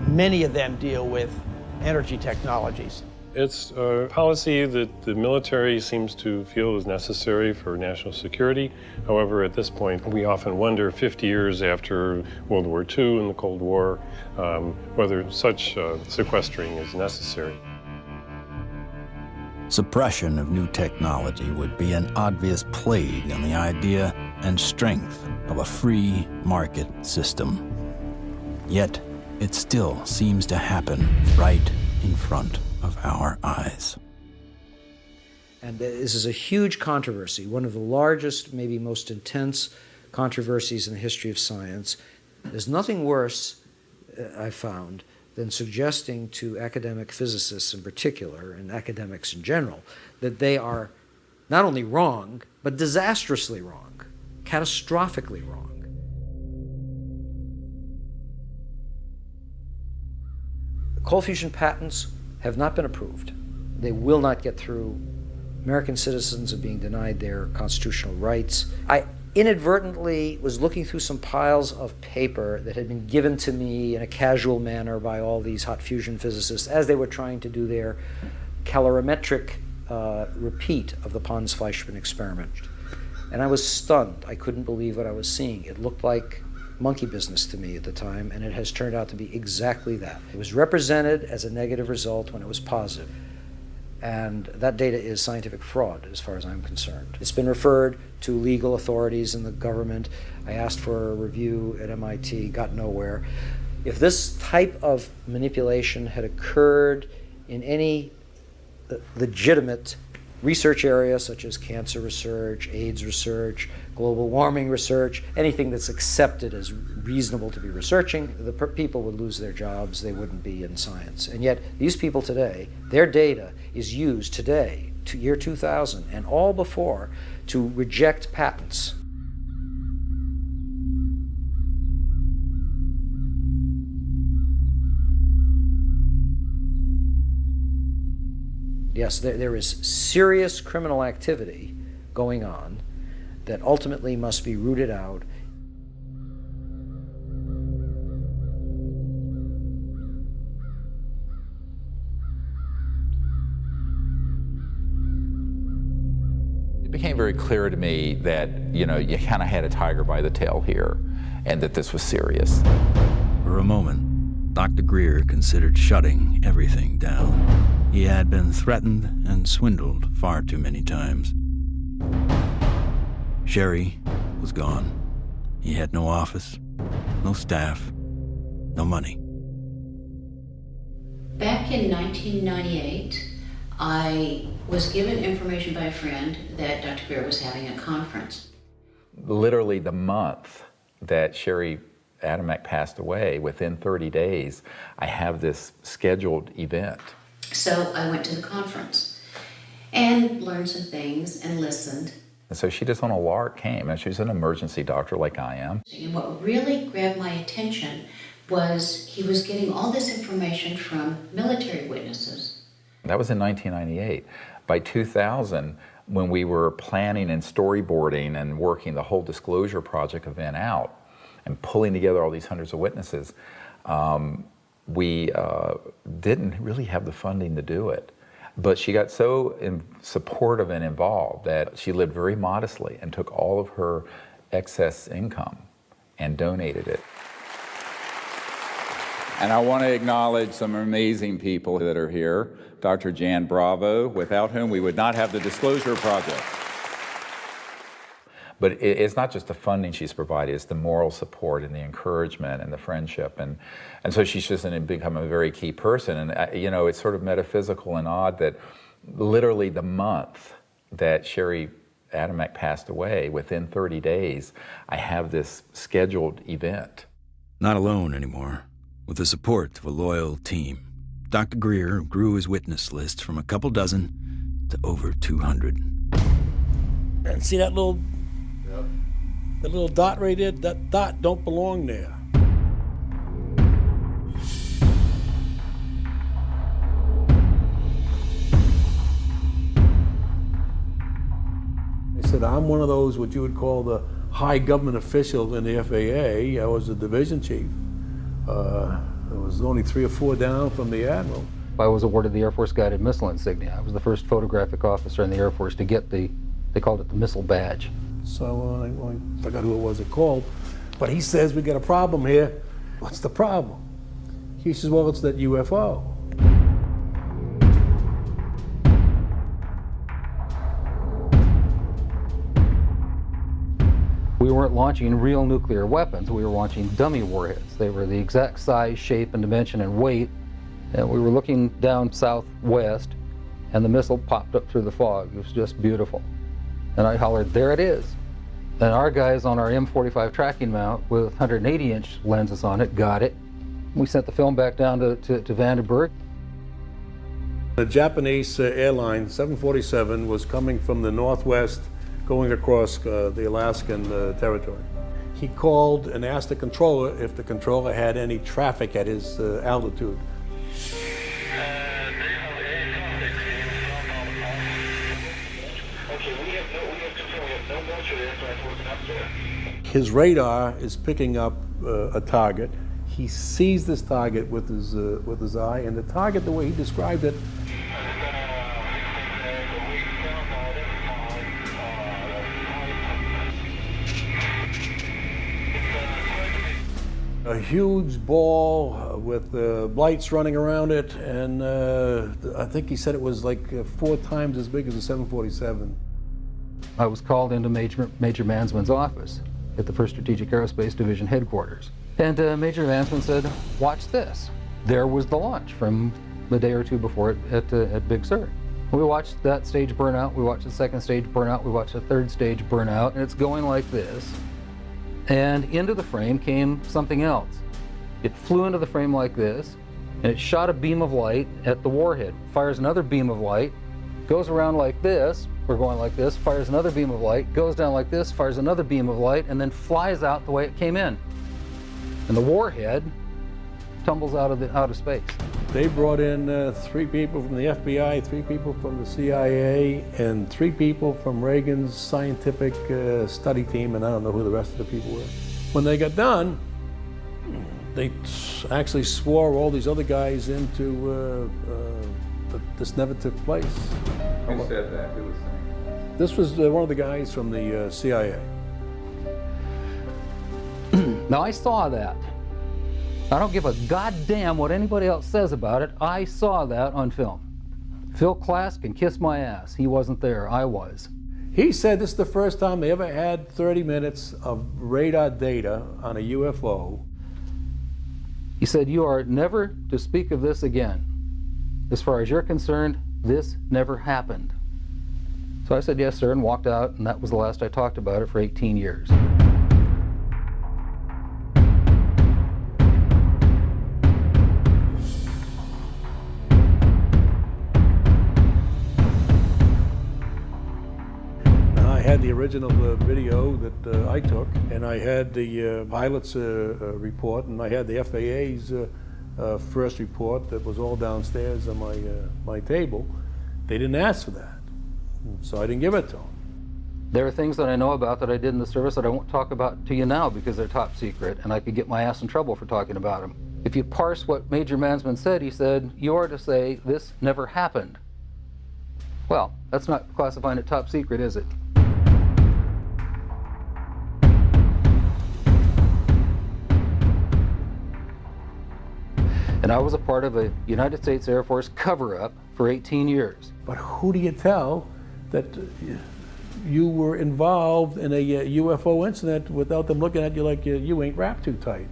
Many of them deal with energy technologies. It's a policy that the military seems to feel is necessary for national security. However, at this point, we often wonder, 50 years after World War II and the Cold War, whether such sequestering is necessary. Suppression of new technology would be an obvious plague on the idea and strength of a free market system. Yet, it still seems to happen right in front of our eyes. And this is a huge controversy, one of the largest, maybe most intense controversies in the history of science. There's nothing worse, I've found, than suggesting to academic physicists in particular, and academics in general, that they are not only wrong, but disastrously wrong, catastrophically wrong. Cold fusion patents have not been approved. They will not get through. American citizens are being denied their constitutional rights. I inadvertently was looking through some piles of paper that had been given to me in a casual manner by all these hot fusion physicists as they were trying to do their calorimetric repeat of the Pons-Fleischmann experiment. And I was stunned. I couldn't believe what I was seeing. It looked like monkey business to me at the time, and it has turned out to be exactly that. It was represented as a negative result when it was positive. And that data is scientific fraud, as far as I'm concerned. It's been referred to legal authorities in the government. I asked for a review at MIT, got nowhere. If this type of manipulation had occurred in any legitimate research area, such as cancer research, AIDS research, global warming research, anything that's accepted as reasonable to be researching, the people would lose their jobs, they wouldn't be in science. And yet, these people today, their data is used today, to year 2000, and all before, to reject patents. Yes, there is serious criminal activity going on that ultimately must be rooted out. It became very clear to me that, you kind of had a tiger by the tail here, and that this was serious. For a moment, Dr. Greer considered shutting everything down. He had been threatened and swindled far too many times. Sherry was gone. He had no office, no staff, no money. Back in 1998, I was given information by a friend that Dr. Greer was having a conference. Literally the month that Sherry Adamek passed away, within 30 days, I have this scheduled event. So I went to the conference and learned some things and listened. And so she just on a lark came, and she's an emergency doctor like I am. And what really grabbed my attention was he was getting all this information from military witnesses. That was in 1998. By 2000, when we were planning and storyboarding and working the whole disclosure project event out and pulling together all these hundreds of witnesses, we didn't really have the funding to do it. But she got so supportive and involved that she lived very modestly and took all of her excess income and donated it. And I want to acknowledge some amazing people that are here. Dr. Jan Bravo, without whom we would not have the Disclosure Project. But it's not just the funding she's provided, it's the moral support and the encouragement and the friendship. And so she's just become a very key person. And, you know, it's sort of metaphysical and odd that literally the month that Sherry Adamek passed away, within 30 days, I have this scheduled event. Not alone anymore. With the support of a loyal team, Dr. Greer grew his witness list from a couple dozen to over 200. And see that little dot right there? That dot don't belong there. I said, I'm one of those, what you would call the high government official in the FAA. I was a division chief. There was only 3 or 4 down from the admiral. I was awarded the Air Force Guided Missile Insignia. I was the first photographic officer in the Air Force to get they called it the missile badge. So I forgot who it was that called, but he says, we got a problem here. What's the problem? He says, well, it's that UFO. We weren't launching real nuclear weapons, we were launching dummy warheads. They were the exact size, shape, and dimension and weight. And we were looking down southwest, and the missile popped up through the fog. It was just beautiful. And I hollered, there it is. And our guys on our M45 tracking mount with 180-inch lenses on it got it. We sent the film back down to Vandenberg. The Japanese airline 747 was coming from the northwest, going across the Alaskan territory. He called and asked the controller if the controller had any traffic at his altitude. His radar is picking up a target. He sees this target with his eye, and the target, the way he described it, a huge ball with lights running around it, and I think he said it was like 4 times as big as a 747. I was called into Major Mansman's office at the 1st Strategic Aerospace Division headquarters. And Major Mansman said, watch this. There was the launch from a day or 2 before it at Big Sur. We watched that stage burn out, we watched the 2nd stage burn out, we watched the 3rd stage burn out, and it's going like this. And into the frame came something else. It flew into the frame like this, and it shot a beam of light at the warhead, fires another beam of light, goes around like this, we're going like this, fires another beam of light, goes down like this, fires another beam of light, and then flies out the way it came in. And the warhead tumbles out of space. They brought in 3 people from the FBI, 3 people from the CIA, and 3 people from Reagan's scientific study team, and I don't know who the rest of the people were. When they got done, they actually swore all these other guys into that this never took place. Who said that? Who was saying? This was one of the guys from the CIA. Now I saw that. I don't give a goddamn what anybody else says about it. I saw that on film. Phil Klass can kiss my ass. He wasn't there. I was. He said this is the first time they ever had 30 minutes of radar data on a UFO. He said, you are never to speak of this again. As far as you're concerned, this never happened. So I said, yes, sir, and walked out, and that was the last I talked about it for 18 years. I had the original video that I took, and I had the pilot's report, and I had the FAA's first report that was all downstairs on my table. They didn't ask for that, so I didn't give it to them. There are things that I know about that I did in the service that I won't talk about to you now because they're top secret, and I could get my ass in trouble for talking about them. If you parse what Major Mansman said, he said, you are to say, this never happened. Well, that's not classifying it top secret, is it? And I was a part of a United States Air Force cover-up for 18 years. But who do you tell that you were involved in a UFO incident without them looking at you like you ain't wrapped too tight?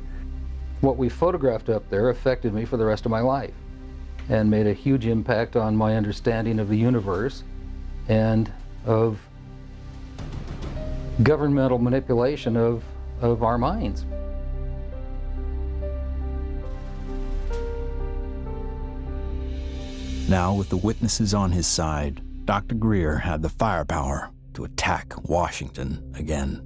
What we photographed up there affected me for the rest of my life and made a huge impact on my understanding of the universe and of governmental manipulation of our minds. Now, with the witnesses on his side, Dr. Greer had the firepower to attack Washington again.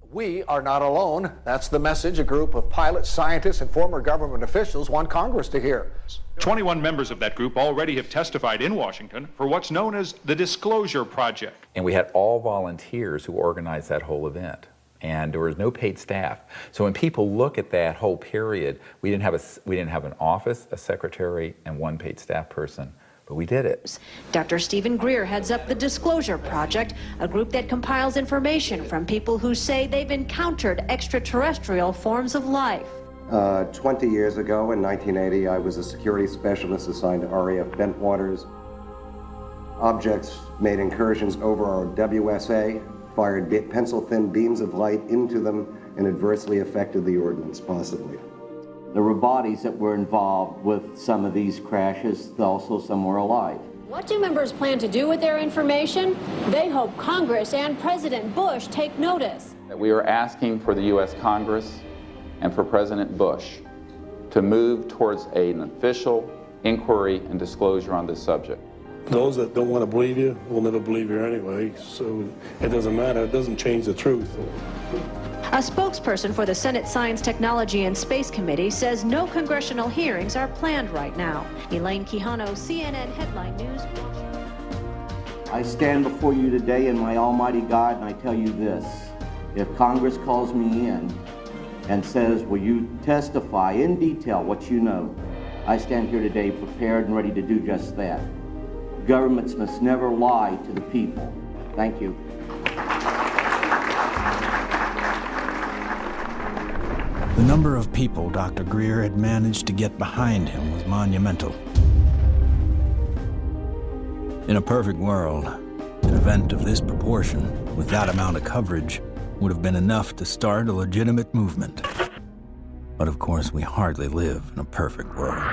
We are not alone. That's the message a group of pilots, scientists, and former government officials want Congress to hear. 21 members of that group already have testified in Washington for what's known as the Disclosure Project. And we had all volunteers who organized that whole event. And there was no paid staff. So when people look at that whole period, we didn't have an office, a secretary, and one paid staff person. But we did it. Dr. Stephen Greer heads up the Disclosure Project, a group that compiles information from people who say they've encountered extraterrestrial forms of life. 20 years ago, in 1980, I was a security specialist assigned to RAF Bentwaters. Objects made incursions over our WSA, fired pencil-thin beams of light into them, and adversely affected the ordnance, possibly. There were bodies that were involved with some of these crashes, also some were alive. What do members plan to do with their information? They hope Congress and President Bush take notice. We are asking for the U.S. Congress and for President Bush to move towards an official inquiry and disclosure on this subject. Those that don't want to believe you will never believe you anyway, so it doesn't matter. It doesn't change the truth. A spokesperson for the Senate Science, Technology, and Space Committee says no congressional hearings are planned right now. Elaine Quijano, CNN Headline News, Washington. I stand before you today in my almighty God, and I tell you this. If Congress calls me in and says, will you testify in detail what you know, I stand here today prepared and ready to do just that. Governments must never lie to the people. Thank you. The number of people Dr. Greer had managed to get behind him was monumental. In a perfect world, an event of this proportion, with that amount of coverage, would have been enough to start a legitimate movement. But of course, we hardly live in a perfect world.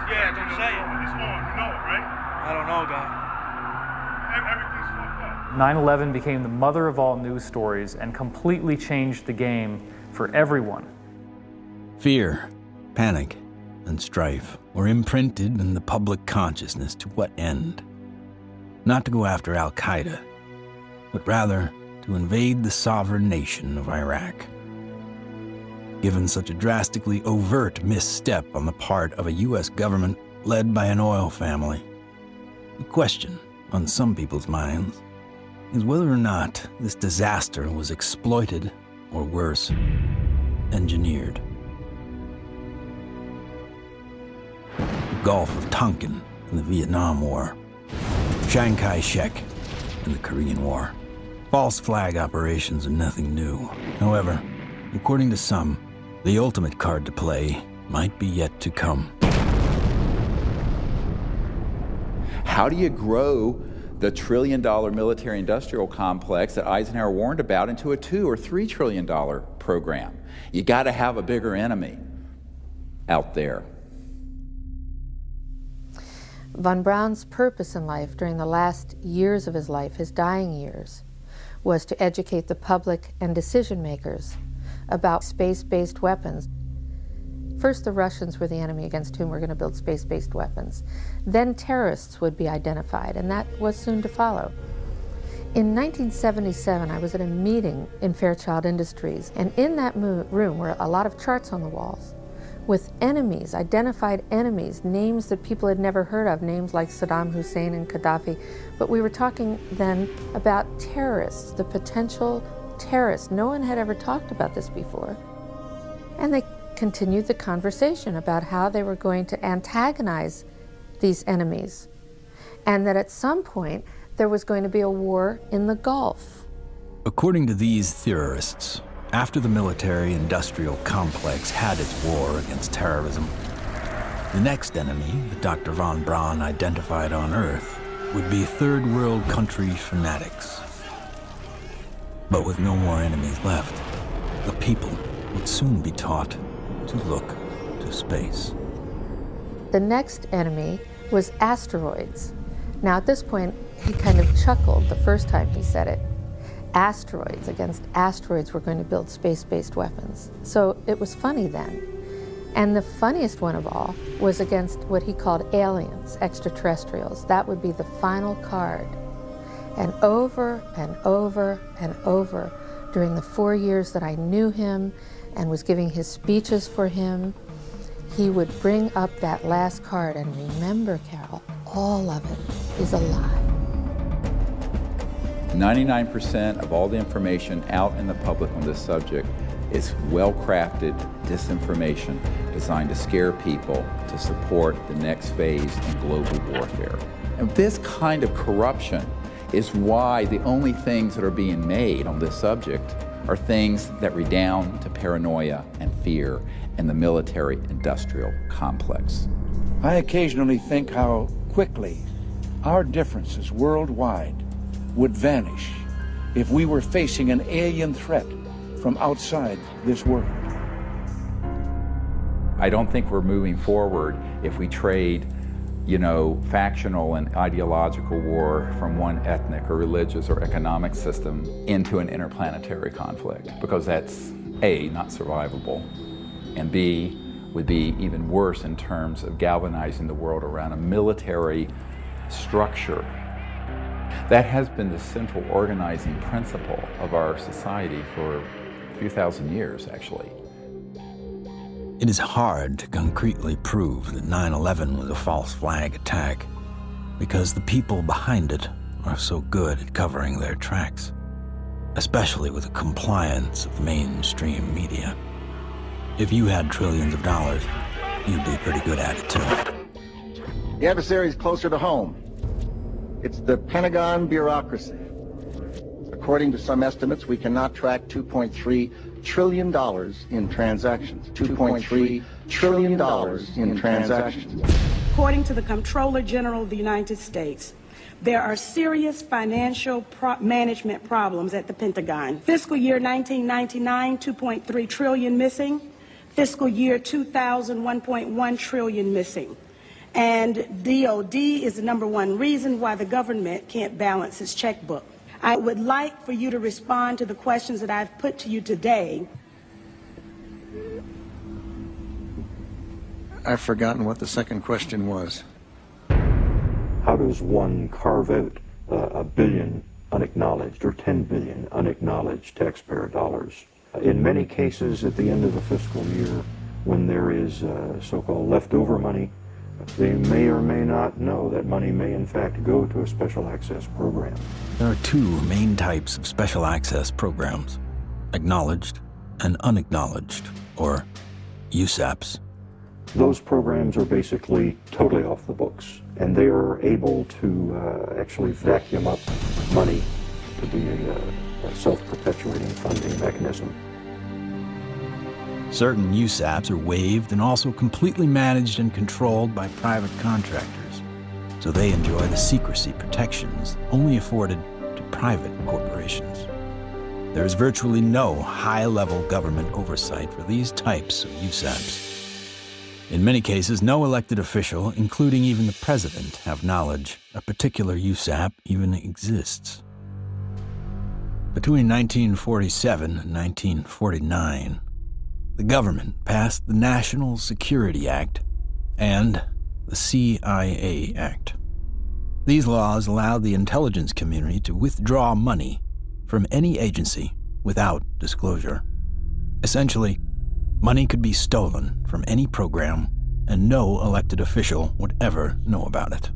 Yeah, don't say it. It's on, you know it, right? I don't know, guy. Everything's fucked up. 9/11 became the mother of all news stories and completely changed the game for everyone. Fear, panic, and strife were imprinted in the public consciousness. To what end? Not to go after Al-Qaeda, but rather to invade the sovereign nation of Iraq. Given such a drastically overt misstep on the part of a U.S. government led by an oil family, the question on some people's minds is whether or not this disaster was exploited, or worse, engineered. The Gulf of Tonkin in the Vietnam War, Chiang Kai-shek in the Korean War. False flag operations are nothing new. However, according to some, the ultimate card to play might be yet to come. How do you grow the trillion-dollar military-industrial complex that Eisenhower warned about into a $2 or $3 trillion program? You got to have a bigger enemy out there. Von Braun's purpose in life during the last years of his life, his dying years, was to educate the public and decision makers about space-based weapons. First, the Russians were the enemy against whom we're going to build space-based weapons. Then terrorists would be identified, and that was soon to follow. In 1977, I was at a meeting in Fairchild Industries, and in that room were a lot of charts on the walls with enemies, identified enemies, names that people had never heard of, names like Saddam Hussein and Gaddafi. But we were talking then about terrorists, the potential terrorists. No one had ever talked about this before. And they continued the conversation about how they were going to antagonize these enemies, and that at some point there was going to be a war in the Gulf. According to these theorists, after the military-industrial complex had its war against terrorism, the next enemy that Dr. von Braun identified on Earth would be third world country fanatics. But with no more enemies left, the people would soon be taught to look to space. The next enemy was asteroids. Now at this point, he kind of chuckled the first time he said it. Asteroids, against asteroids, we're going to build space-based weapons. So it was funny then. And the funniest one of all was against what he called aliens, extraterrestrials. That would be the final card. And over and over and over, during the 4 years that I knew him and was giving his speeches for him, he would bring up that last card, and remember, Carol, all of it is a lie. 99% of all the information out in the public on this subject is well-crafted disinformation designed to scare people to support the next phase in global warfare. And this kind of corruption is why the only things that are being made on this subject are things that redound to paranoia and fear in the military-industrial complex. I occasionally think how quickly our differences worldwide would vanish if we were facing an alien threat from outside this world. I don't think we're moving forward if we trade, factional and ideological war from one ethnic or religious or economic system into an interplanetary conflict, because that's A, not survivable, and B, would be even worse in terms of galvanizing the world around a military structure. That has been the central organizing principle of our society for a few thousand years, actually. It is hard to concretely prove that 9/11 was a false flag attack because the people behind it are so good at covering their tracks, especially with the compliance of mainstream media. If you had trillions of dollars, you'd be pretty good at it too. The adversary is closer to home. It's the Pentagon bureaucracy. According to some estimates, we cannot track $2.3 trillion in transactions. $2.3 trillion in transactions. According to the Comptroller General of the United States, there are serious financial management problems at the Pentagon. Fiscal year 1999, 2.3 trillion missing. Fiscal year 2000, 1.1 trillion missing. And DOD is the #1 reason why the government can't balance its checkbook. I would like for you to respond to the questions that I've put to you today. I've forgotten what the second question was. How does one carve out a billion unacknowledged or 10 billion unacknowledged taxpayer dollars? In many cases, at the end of the fiscal year, when there is so-called leftover money, they may or may not know that money may in fact go to a special access program. There are two main types of special access programs: acknowledged and unacknowledged, or USAPs. Those programs are basically totally off the books, and they are able to actually vacuum up money to be a self-perpetuating funding mechanism. Certain USAPs are waived and also completely managed and controlled by private contractors, so they enjoy the secrecy protections only afforded to private corporations. There is virtually no high-level government oversight for these types of USAPs. In many cases, no elected official, including even the president, have knowledge a particular USAP even exists. Between 1947 and 1949, the government passed the National Security Act and the CIA Act. These laws allowed the intelligence community to withdraw money from any agency without disclosure. Essentially, money could be stolen from any program, and no elected official would ever know about it.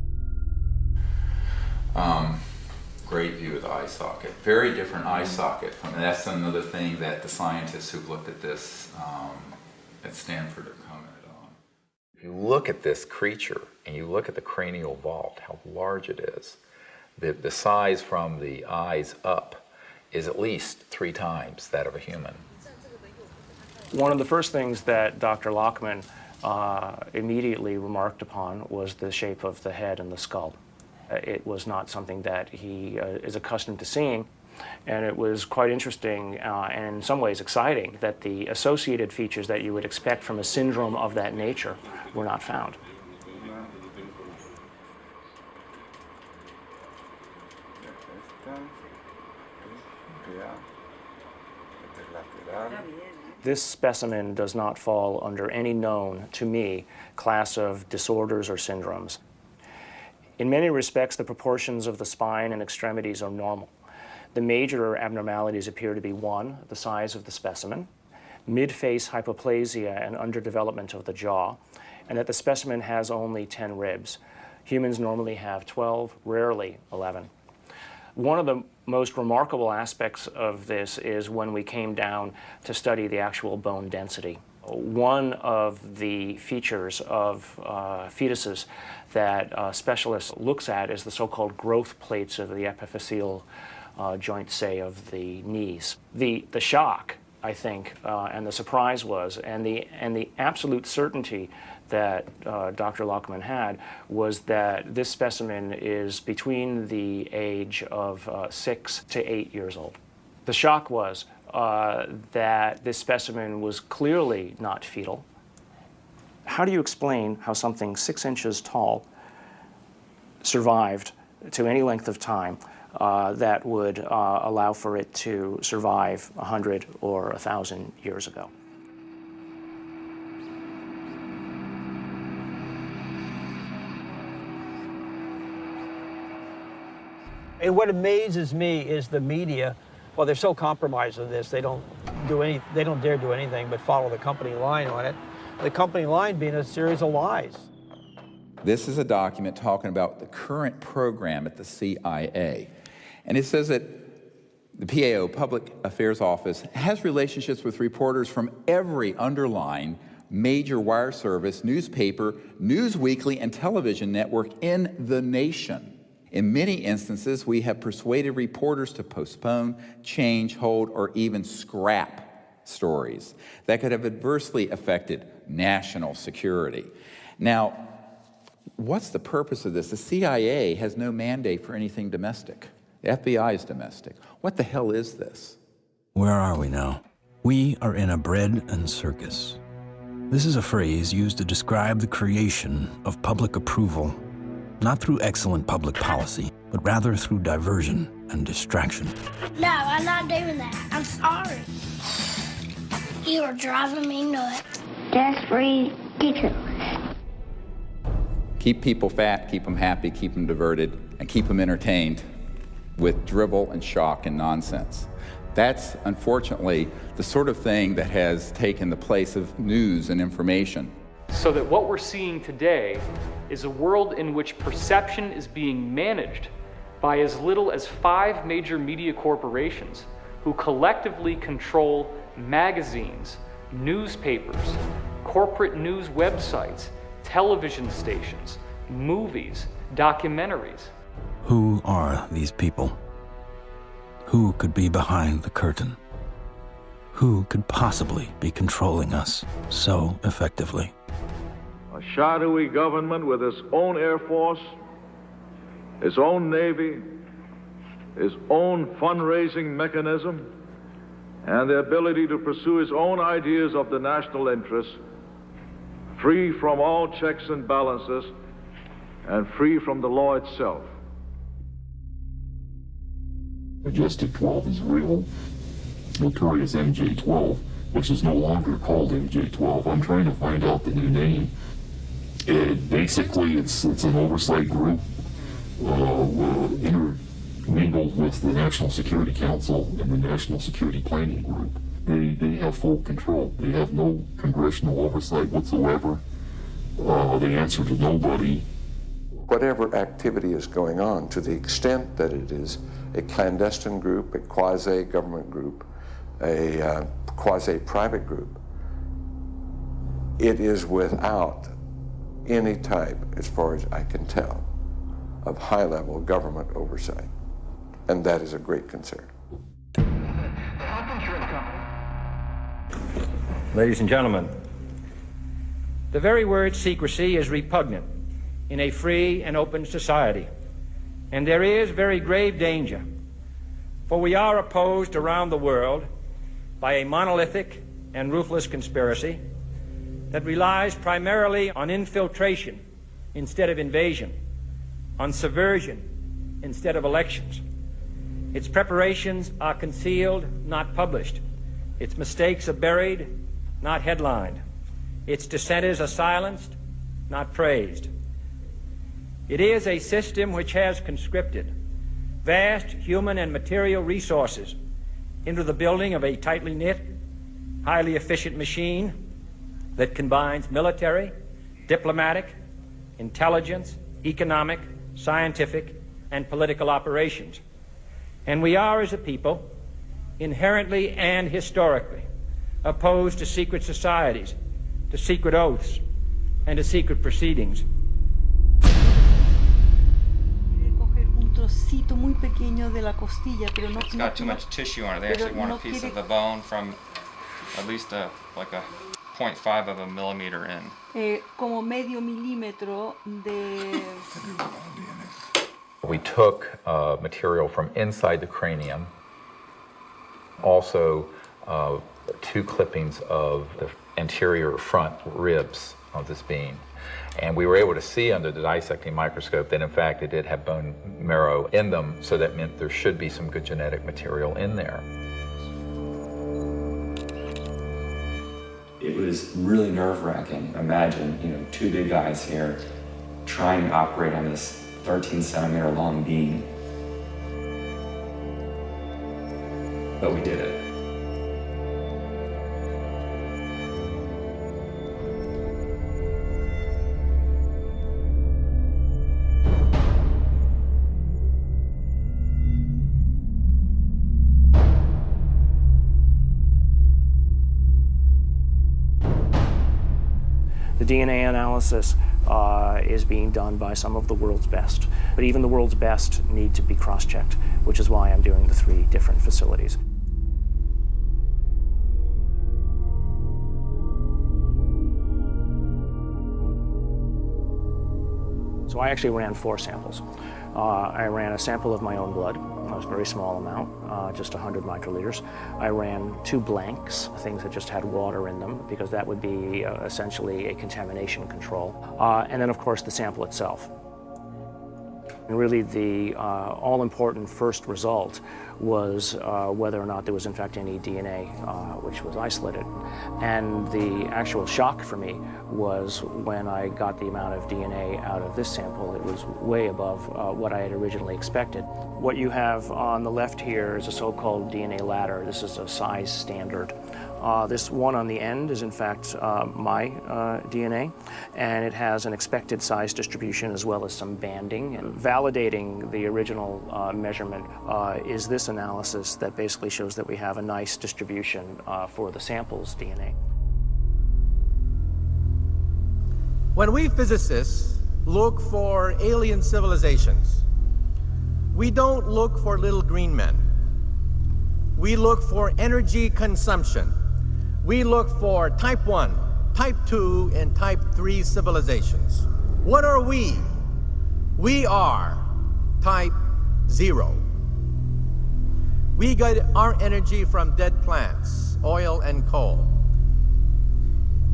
Great view of the eye socket. Very different eye socket. And that's another thing that the scientists who've looked at this at Stanford have commented on. If you look at this creature and you look at the cranial vault, how large it is, the size from the eyes up is at least 3 times that of a human. One of the first things that Dr. Lockman immediately remarked upon was the shape of the head and the skull. It was not something that he is accustomed to seeing, and it was quite interesting and in some ways exciting that the associated features that you would expect from a syndrome of that nature were not found. This specimen does not fall under any known, to me, class of disorders or syndromes. In many respects, the proportions of the spine and extremities are normal. The major abnormalities appear to be 1, the size of the specimen, mid-face hypoplasia and underdevelopment of the jaw, and that the specimen has only 10 ribs. Humans normally have 12, rarely 11. One of the most remarkable aspects of this is when we came down to study the actual bone density. One of the features of fetuses that specialists looks at is the so-called growth plates of the epiphyseal joint, say, of the knees. The shock, I think, and the surprise was, and the absolute certainty that Dr. Lockman had was that this specimen is between the age of 6 to 8 years old. The shock was that this specimen was clearly not fetal. How do you explain how something 6 inches tall survived to any length of time that would allow for it to survive 100 or 1,000 years ago? And what amazes me is the media. Well, they're so compromised on this, they don't dare do anything but follow the company line on it. The company line being a series of lies. This is a document talking about the current program at the CIA. And it says that the PAO, Public Affairs Office, has relationships with reporters from every underlying major wire service, newspaper, news weekly, and television network in the nation. In many instances, we have persuaded reporters to postpone, change, hold, or even scrap stories that could have adversely affected national security. Now, what's the purpose of this? The CIA has no mandate for anything domestic. The FBI is domestic. What the hell is this? Where are we now? We are in a bread and circus. This is a phrase used to describe the creation of public approval, not through excellent public policy, but rather through diversion and distraction. No, I'm not doing that. I'm sorry. You are driving me nuts. That's ridiculous. Keep people fat, keep them happy, keep them diverted, and keep them entertained with drivel and shock and nonsense. That's, unfortunately, the sort of thing that has taken the place of news and information. So that what we're seeing today is a world in which perception is being managed by as little as 5 major media corporations who collectively control magazines, newspapers, corporate news websites, television stations, movies, documentaries. Who are these people? Who could be behind the curtain? Who could possibly be controlling us so effectively? A shadowy government with its own Air Force, its own Navy, its own fundraising mechanism, and the ability to pursue its own ideas of the national interest, free from all checks and balances, and free from the law itself. Majestic 12 is real. Notorious MJ-12, which is no longer called MJ-12. I'm trying to find out the new name. Basically, it's an oversight group intermingled with the National Security Council and the National Security Planning Group. They have full control. They have no congressional oversight whatsoever. They answer to nobody. whatever activity is going on, to the extent that it is a clandestine group, a quasi-government group, a quasi-private group, it is without any type, as far as I can tell, of high-level government oversight. And that is a great concern. Ladies and gentlemen, the very word secrecy is repugnant in a free and open society, and there is very grave danger, for we are opposed around the world by a monolithic and ruthless conspiracy that relies primarily on infiltration instead of invasion, on subversion instead of elections. Its preparations are concealed, not published. Its mistakes are buried, not headlined. Its dissenters are silenced, not praised. It is a system which has conscripted vast human and material resources into the building of a tightly knit, highly efficient machine that combines military, diplomatic, intelligence, economic, scientific, and political operations. And we are, as a people, inherently and historically opposed to secret societies, to secret oaths, and to secret proceedings. It's got too much tissue on it. They actually want a piece of the bone from at least like a 0.5 of a millimeter in. Como medio milímetro de... We took material from inside the cranium, also 2 clippings of the anterior front ribs of this being. And we were able to see under the dissecting microscope that in fact it did have bone marrow in them, so that meant there should be some good genetic material in there. It was really nerve-wracking. Imagine, 2 big guys here trying to operate on this 13-centimeter long beam. But we did it. The DNA analysis is being done by some of the world's best, but even the world's best need to be cross-checked, which is why I'm doing the 3 different facilities. So I actually ran 4 samples. I ran a sample of my own blood. It was a very small amount, just 100 microliters. I ran 2 blanks, things that just had water in them, because that would be essentially a contamination control. And then, of course, the sample itself. And really the all-important first result was whether or not there was in fact any DNA which was isolated. And the actual shock for me was when I got the amount of DNA out of this sample. It was way above what I had originally expected. What you have on the left here is a so-called DNA ladder. This is a size standard. This one on the end is in fact my DNA, and it has an expected size distribution as well as some banding. And validating the original measurement is this analysis that basically shows that we have a nice distribution for the sample's DNA. When we physicists look for alien civilizations, we don't look for little green men. We look for energy consumption. We look for type 1, type 2, and type 3 civilizations. What are we? We are type 0. We get our energy from dead plants, oil and coal.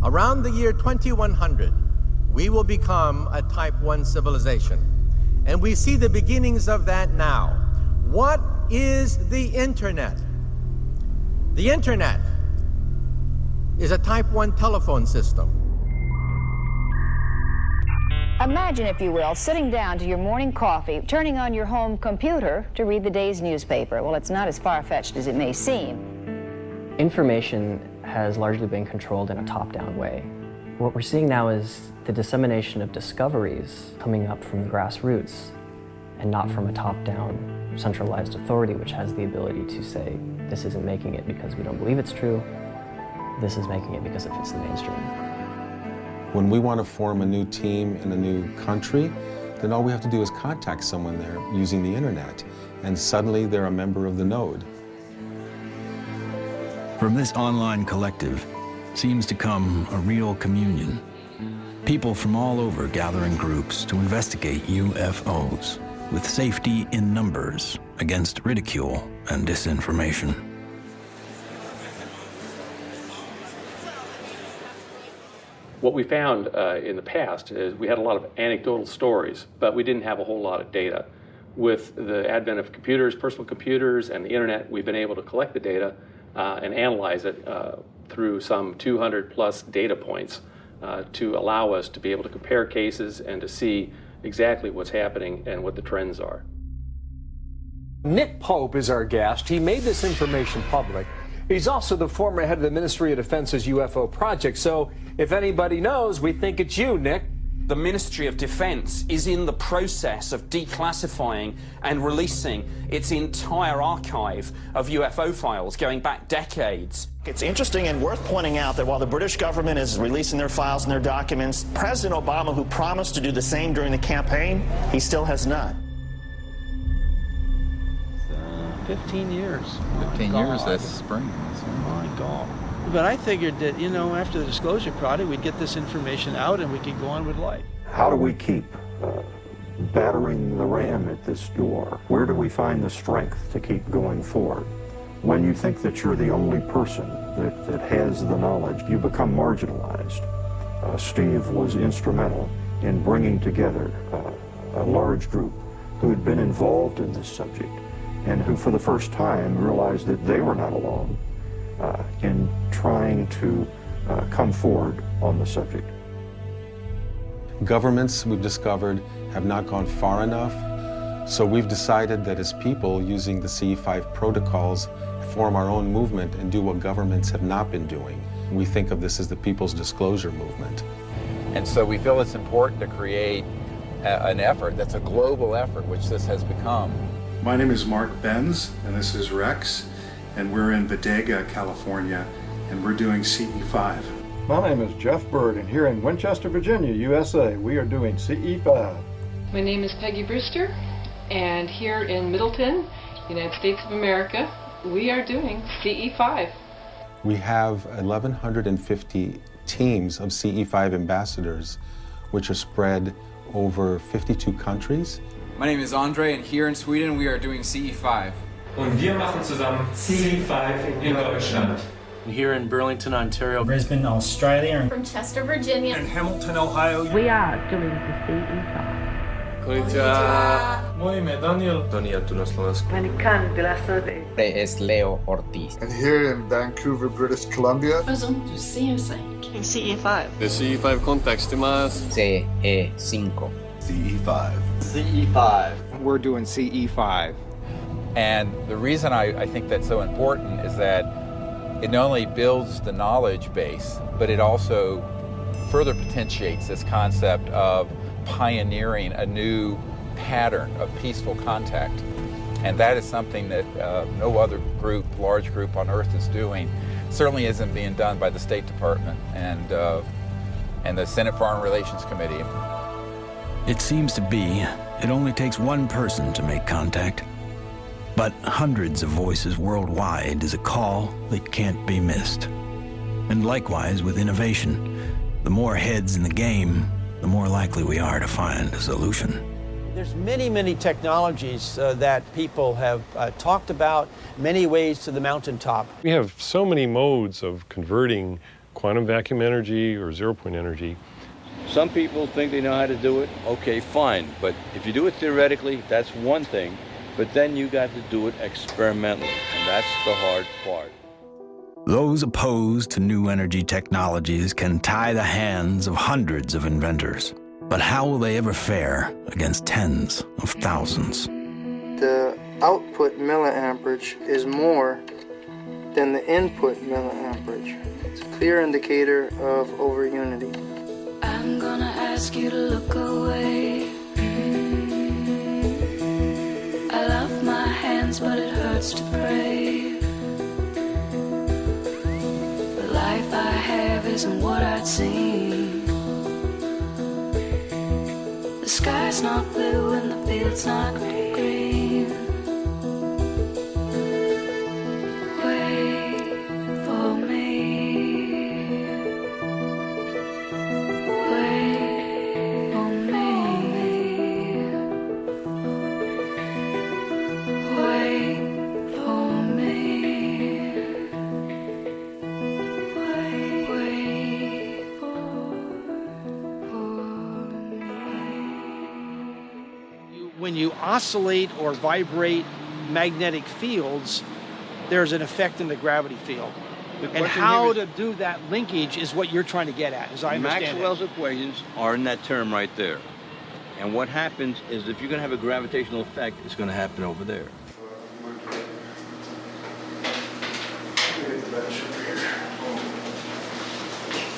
Around the year 2100, we will become a type 1 civilization. And we see the beginnings of that now. What is the internet? The internet is a type 1 telephone system. Imagine, if you will, sitting down to your morning coffee, turning on your home computer to read the day's newspaper. Well, it's not as far-fetched as it may seem. Information has largely been controlled in a top-down way. What we're seeing now is the dissemination of discoveries coming up from the grassroots and not from a top-down centralized authority which has the ability to say, this isn't making it because we don't believe it's true, this is making it because it fits the mainstream. When we want to form a new team in a new country, then all we have to do is contact someone there using the internet, and suddenly they're a member of the node. From this online collective seems to come a real communion. People from all over gather in groups to investigate UFOs with safety in numbers against ridicule and disinformation. What we found in the past is we had a lot of anecdotal stories, but we didn't have a whole lot of data. With the advent of computers, personal computers, and the internet, we've been able to collect the data and analyze it through some 200 plus data points to allow us to be able to compare cases and to see exactly what's happening and what the trends are. Nick Pope is our guest. He made this information public. He's also the former head of the Ministry of Defense's UFO project. So if anybody knows, we think it's you, Nick. The Ministry of Defense is in the process of declassifying and releasing its entire archive of UFO files going back decades. It's interesting and worth pointing out that while the British government is releasing their files and their documents, President Obama, who promised to do the same during the campaign, he still has not. 15 years. 15 years this spring. Oh my God. But I figured that, you know, after the disclosure project, we'd get this information out and we could go on with life. How do we keep battering the ram at this door? Where do we find the strength to keep going forward? When you think that you're the only person that has the knowledge, you become marginalized. Steve was instrumental in bringing together a large group who had been involved in this subject and who for the first time realized that they were not alone in trying to come forward on the subject. Governments, we've discovered, have not gone far enough, so we've decided that as people, using the CE5 protocols, form our own movement and do what governments have not been doing. We think of this as the People's Disclosure Movement. And so we feel it's important to create an effort that's a global effort, which this has become. My name is Mark Benz, and this is Rex, and we're in Bodega, California, and we're doing CE5. My name is Jeff Bird, and here in Winchester, Virginia, USA, we are doing CE5. My name is Peggy Brewster, and here in Middleton, United States of America, we are doing CE5. We have 1,150 teams of CE5 ambassadors, which are spread over 52 countries. My name is Andre, and here in Sweden, we are doing CE5. Und wir machen zusammen CE5 in Deutschland. Here in Burlington, Ontario. Brisbane, Australia. From Chester, Virginia. In Hamilton, Ohio. We are doing the CE5. Konnichiwa. Moje ime Daniel. Daniel tu na Slovensku. Es Leo Ortiz. And here in Vancouver, British Columbia. CE5. The CE5 context mas. CE5. CE5. CE5. We're doing CE5. And the reason I think that's so important is that it not only builds the knowledge base, but it also further potentiates this concept of pioneering a new pattern of peaceful contact. And that is something that no other group, large group on Earth is doing. Certainly isn't being done by the State Department and the Senate Foreign Relations Committee. It seems to be it only takes one person to make contact. But hundreds of voices worldwide is a call that can't be missed. And likewise with innovation, the more heads in the game, the more likely we are to find a solution. There's many technologies that people have talked about, many ways to the mountaintop. We have so many modes of converting quantum vacuum energy or zero-point energy. Some people think they know how to do it. Okay, fine. But if you do it theoretically, that's one thing. But then you got to do it experimentally, and that's the hard part. Those opposed to new energy technologies can tie the hands of hundreds of inventors. But how will they ever fare against tens of thousands? The output milliamperage is more than the input milliamperage. It's a clear indicator of overunity. ask you to look away. I love my hands, but it hurts to pray. The life I have isn't what I'd seen. The sky's not blue and the field's not green. Wait for me. Wait for me. Wait for me. Wait When you oscillate or vibrate magnetic fields, there's an effect in the gravity field. And how to do that linkage is what you're trying to get at, as I understand Maxwell's it. equations are in that term right there. And what happens is if you're going to have a gravitational effect, it's going to happen over there.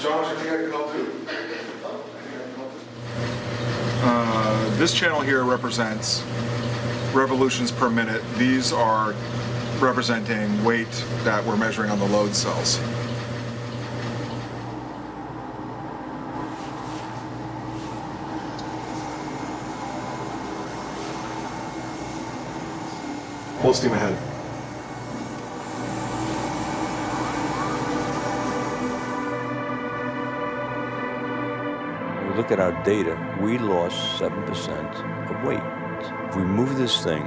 Josh, I think I can help too. This channel here represents revolutions per minute. These are representing weight that we're measuring on the load cells. Full steam ahead. When we look at our data, we lost 7% of weight. If we move this thing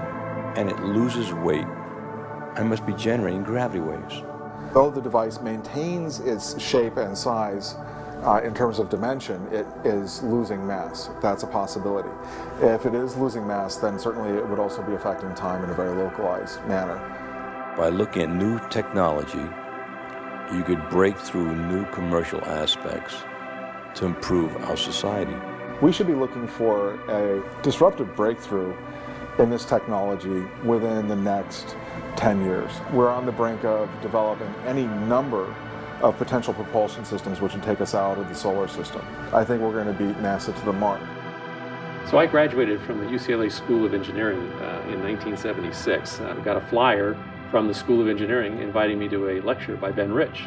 and it loses weight, I must be generating gravity waves. Though the device maintains its shape and size in terms of dimension, it is losing mass. That's a possibility. If it is losing mass, then certainly it would also be affecting time in a very localized manner. By looking at new technology, you could break through new commercial aspects to improve our society. We should be looking for a disruptive breakthrough in this technology within the next 10 years. We're on the brink of developing any number of potential propulsion systems which would take us out of the solar system. I think we're going to beat NASA to the mark. So I graduated from the UCLA School of Engineering in 1976. I got a flyer from the School of Engineering inviting me to a lecture by Ben Rich.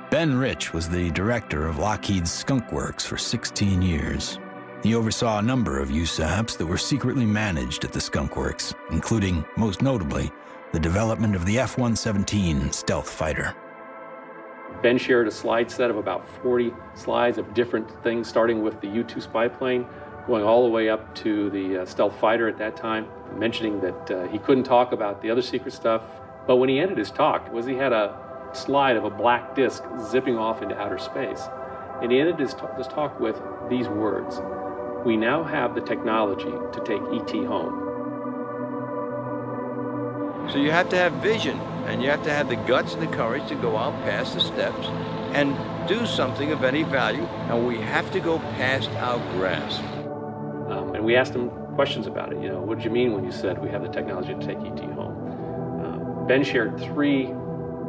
Ben Rich was the director of Lockheed's Skunk Works for 16 years. He oversaw a number of USAPs that were secretly managed at the Skunk Works, including, most notably, the development of the F-117 stealth fighter. Ben shared a slide set of about 40 slides of different things, starting with the U-2 spy plane, going all the way up to the stealth fighter at that time, mentioning that he couldn't talk about the other secret stuff. But when he ended his talk, he had a slide of a black disc zipping off into outer space. And he ended this talk with these words: "We now have the technology to take ET home." So you have to have vision, and you have to have the guts and the courage to go out past the steps and do something of any value, and we have to go past our grasp. And we asked him questions about it. You know, what did you mean when you said we have the technology to take ET home? Ben shared three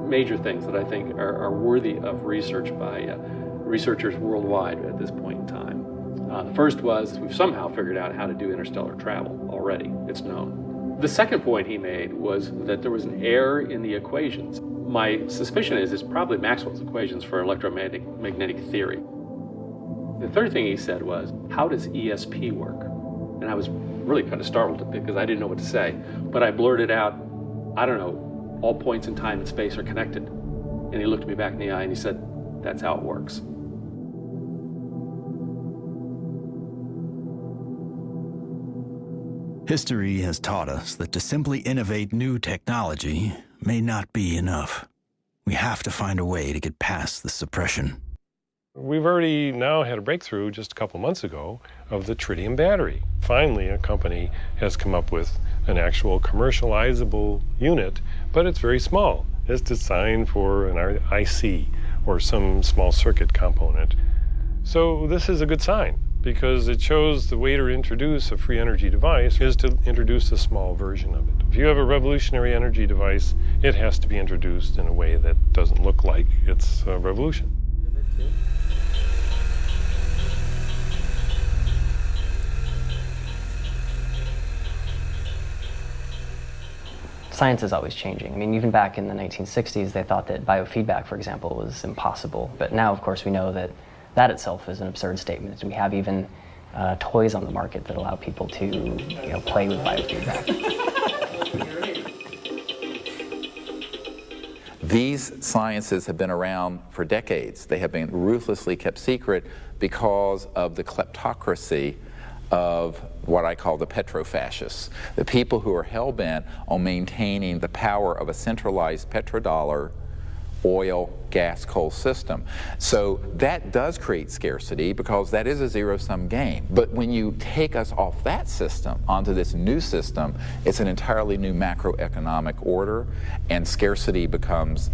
major things that I think are worthy of research by researchers worldwide at this point in time. The first was we've somehow figured out how to do interstellar travel already. It's known. The second point he made was that there was an error in the equations. My suspicion is it's probably Maxwell's equations for electromagnetic theory. The third thing he said was, how does ESP work? And I was really kind of startled because I didn't know what to say. But I blurted out, I don't know, all points in time and space are connected. And he looked me back in the eye and he said, that's how it works. History has taught us that to simply innovate new technology may not be enough. We have to find a way to get past the suppression. We've already now had a breakthrough just a couple months ago of the tritium battery. Finally, a company has come up with an actual commercializable unit, but it's very small. It's designed for an IC or some small circuit component. So this is a good sign, because it shows the way to introduce a free energy device is to introduce a small version of it. If you have a revolutionary energy device, it has to be introduced in a way that doesn't look like it's a revolution. Science is always changing. I mean, even back in the 1960s, they thought that biofeedback, for example, was impossible. But now, of course, we know that that itself is an absurd statement. We have even toys on the market that allow people to, play with biofeedback. These sciences have been around for decades. They have been ruthlessly kept secret because of the kleptocracy of what I call the petrofascists, the people who are hell-bent on maintaining the power of a centralized petrodollar, oil, gas, coal system. So that does create scarcity because that is a zero-sum game. But when you take us off that system onto this new system, it's an entirely new macroeconomic order, and scarcity becomes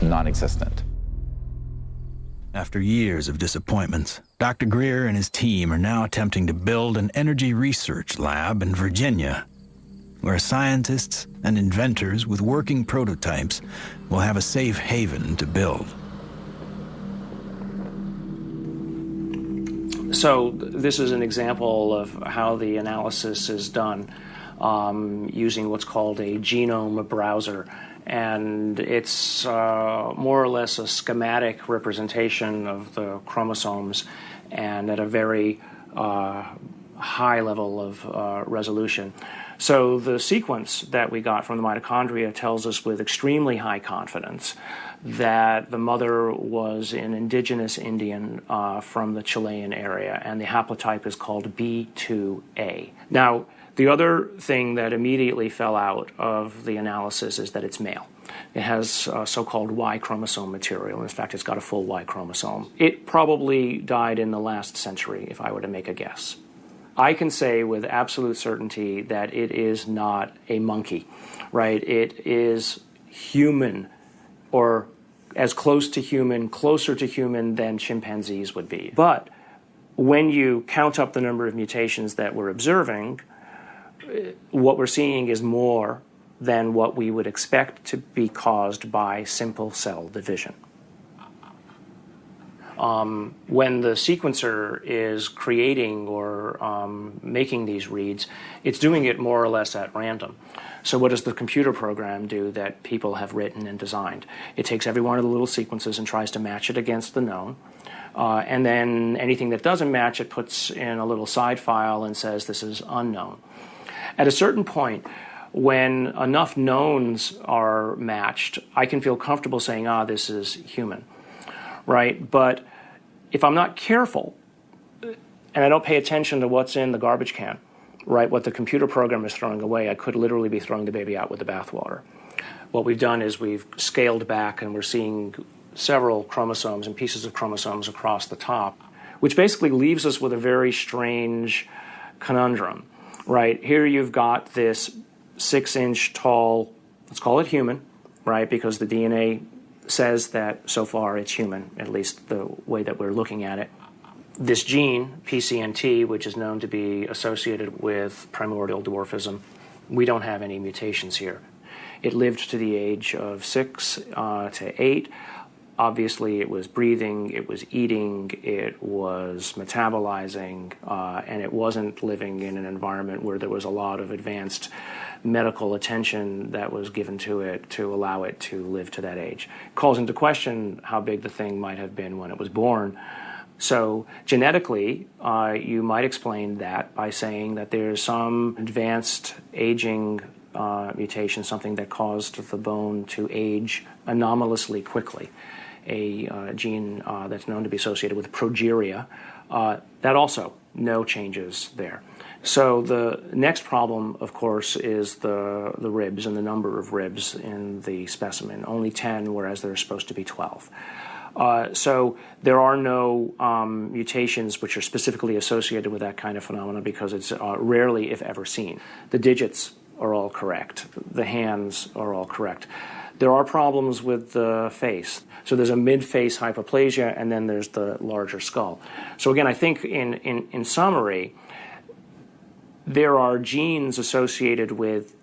non-existent. After years of disappointments, Dr. Greer and his team are now attempting to build an energy research lab in Virginia, where scientists and inventors with working prototypes will have a safe haven to build. So this is an example of how the analysis is done using what's called a genome browser. And it's more or less a schematic representation of the chromosomes, and at a very high level of resolution. So the sequence that we got from the mitochondria tells us with extremely high confidence that the mother was an indigenous Indian from the Chilean area, and the haplotype is called B2A. Now, the other thing that immediately fell out of the analysis is that it's male. It has so-called Y chromosome material. In fact, it's got a full Y chromosome. It probably died in the last century, if I were to make a guess. I can say with absolute certainty that it is not a monkey, right? It is human, or as close to human, closer to human than chimpanzees would be. But when you count up the number of mutations that we're observing, what we're seeing is more than what we would expect to be caused by simple cell division. When the sequencer is creating or making these reads, it's doing it more or less at random. So what does the computer program do that people have written and designed? It takes every one of the little sequences and tries to match it against the known. And then anything that doesn't match, it puts in a little side file and says this is unknown. At a certain point, when enough knowns are matched, I can feel comfortable saying, this is human, right? But if I'm not careful and I don't pay attention to what's in the garbage can, right, what the computer program is throwing away, I could literally be throwing the baby out with the bathwater. What we've done is we've scaled back, and we're seeing several chromosomes and pieces of chromosomes across the top, which basically leaves us with a very strange conundrum, right? Here you've got this 6-inch tall, let's call it human, right? Because the DNA says that so far it's human, at least the way that we're looking at it. This gene, PCNT, which is known to be associated with primordial dwarfism, we don't have any mutations here. It lived to the age of 6 to 8. Obviously, it was breathing, it was eating, it was metabolizing, and it wasn't living in an environment where there was a lot of advanced medical attention that was given to it to allow it to live to that age. It calls into question how big the thing might have been when it was born. So genetically, you might explain that by saying that there's some advanced aging mutation, something that caused the bone to age anomalously quickly. A gene that's known to be associated with progeria, that also no changes there. So the next problem, of course, is the ribs and the number of ribs in the specimen. Only 10, whereas there are supposed to be 12. So there are no mutations which are specifically associated with that kind of phenomenon because it's rarely, if ever, seen. The digits are all correct. The hands are all correct. There are problems with the face. So there's a mid-face hypoplasia, and then there's the larger skull. So again, I think in summary, there are genes associated with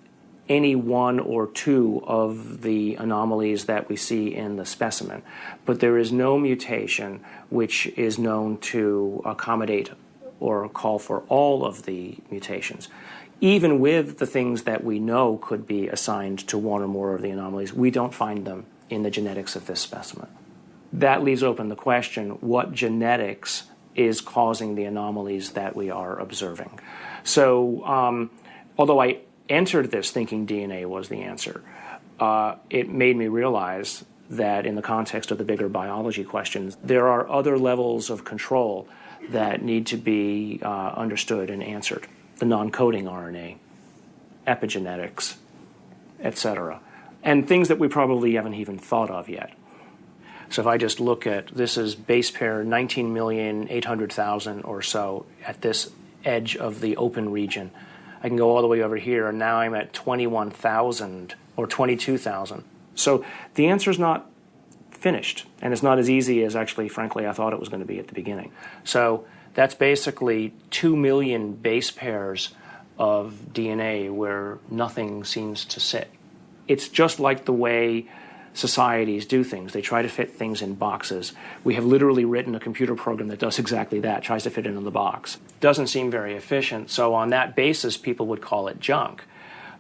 any one or two of the anomalies that we see in the specimen, but there is no mutation which is known to accommodate or call for all of the mutations. even with the things that we know could be assigned to one or more of the anomalies, we don't find them in the genetics of this specimen. That leaves open the question, what genetics is causing the anomalies that we are observing? So, although I entered this thinking DNA was the answer, it made me realize that in the context of the bigger biology questions, there are other levels of control that need to be understood and answered. The non-coding RNA, epigenetics, etc. And things that we probably haven't even thought of yet. So if I just look at, this is base pair 19,800,000 or so at this edge of the open region. I can go all the way over here, and now I'm at 21,000 or 22,000. So the answer is not finished, and it's not as easy as actually, frankly, I thought it was going to be at the beginning. So that's basically 2 million base pairs of DNA where nothing seems to sit. It's just like the way societies do things. They try to fit things in boxes. We have literally written a computer program that does exactly that, tries to fit it in the box. Doesn't seem very efficient, so on that basis, people would call it junk.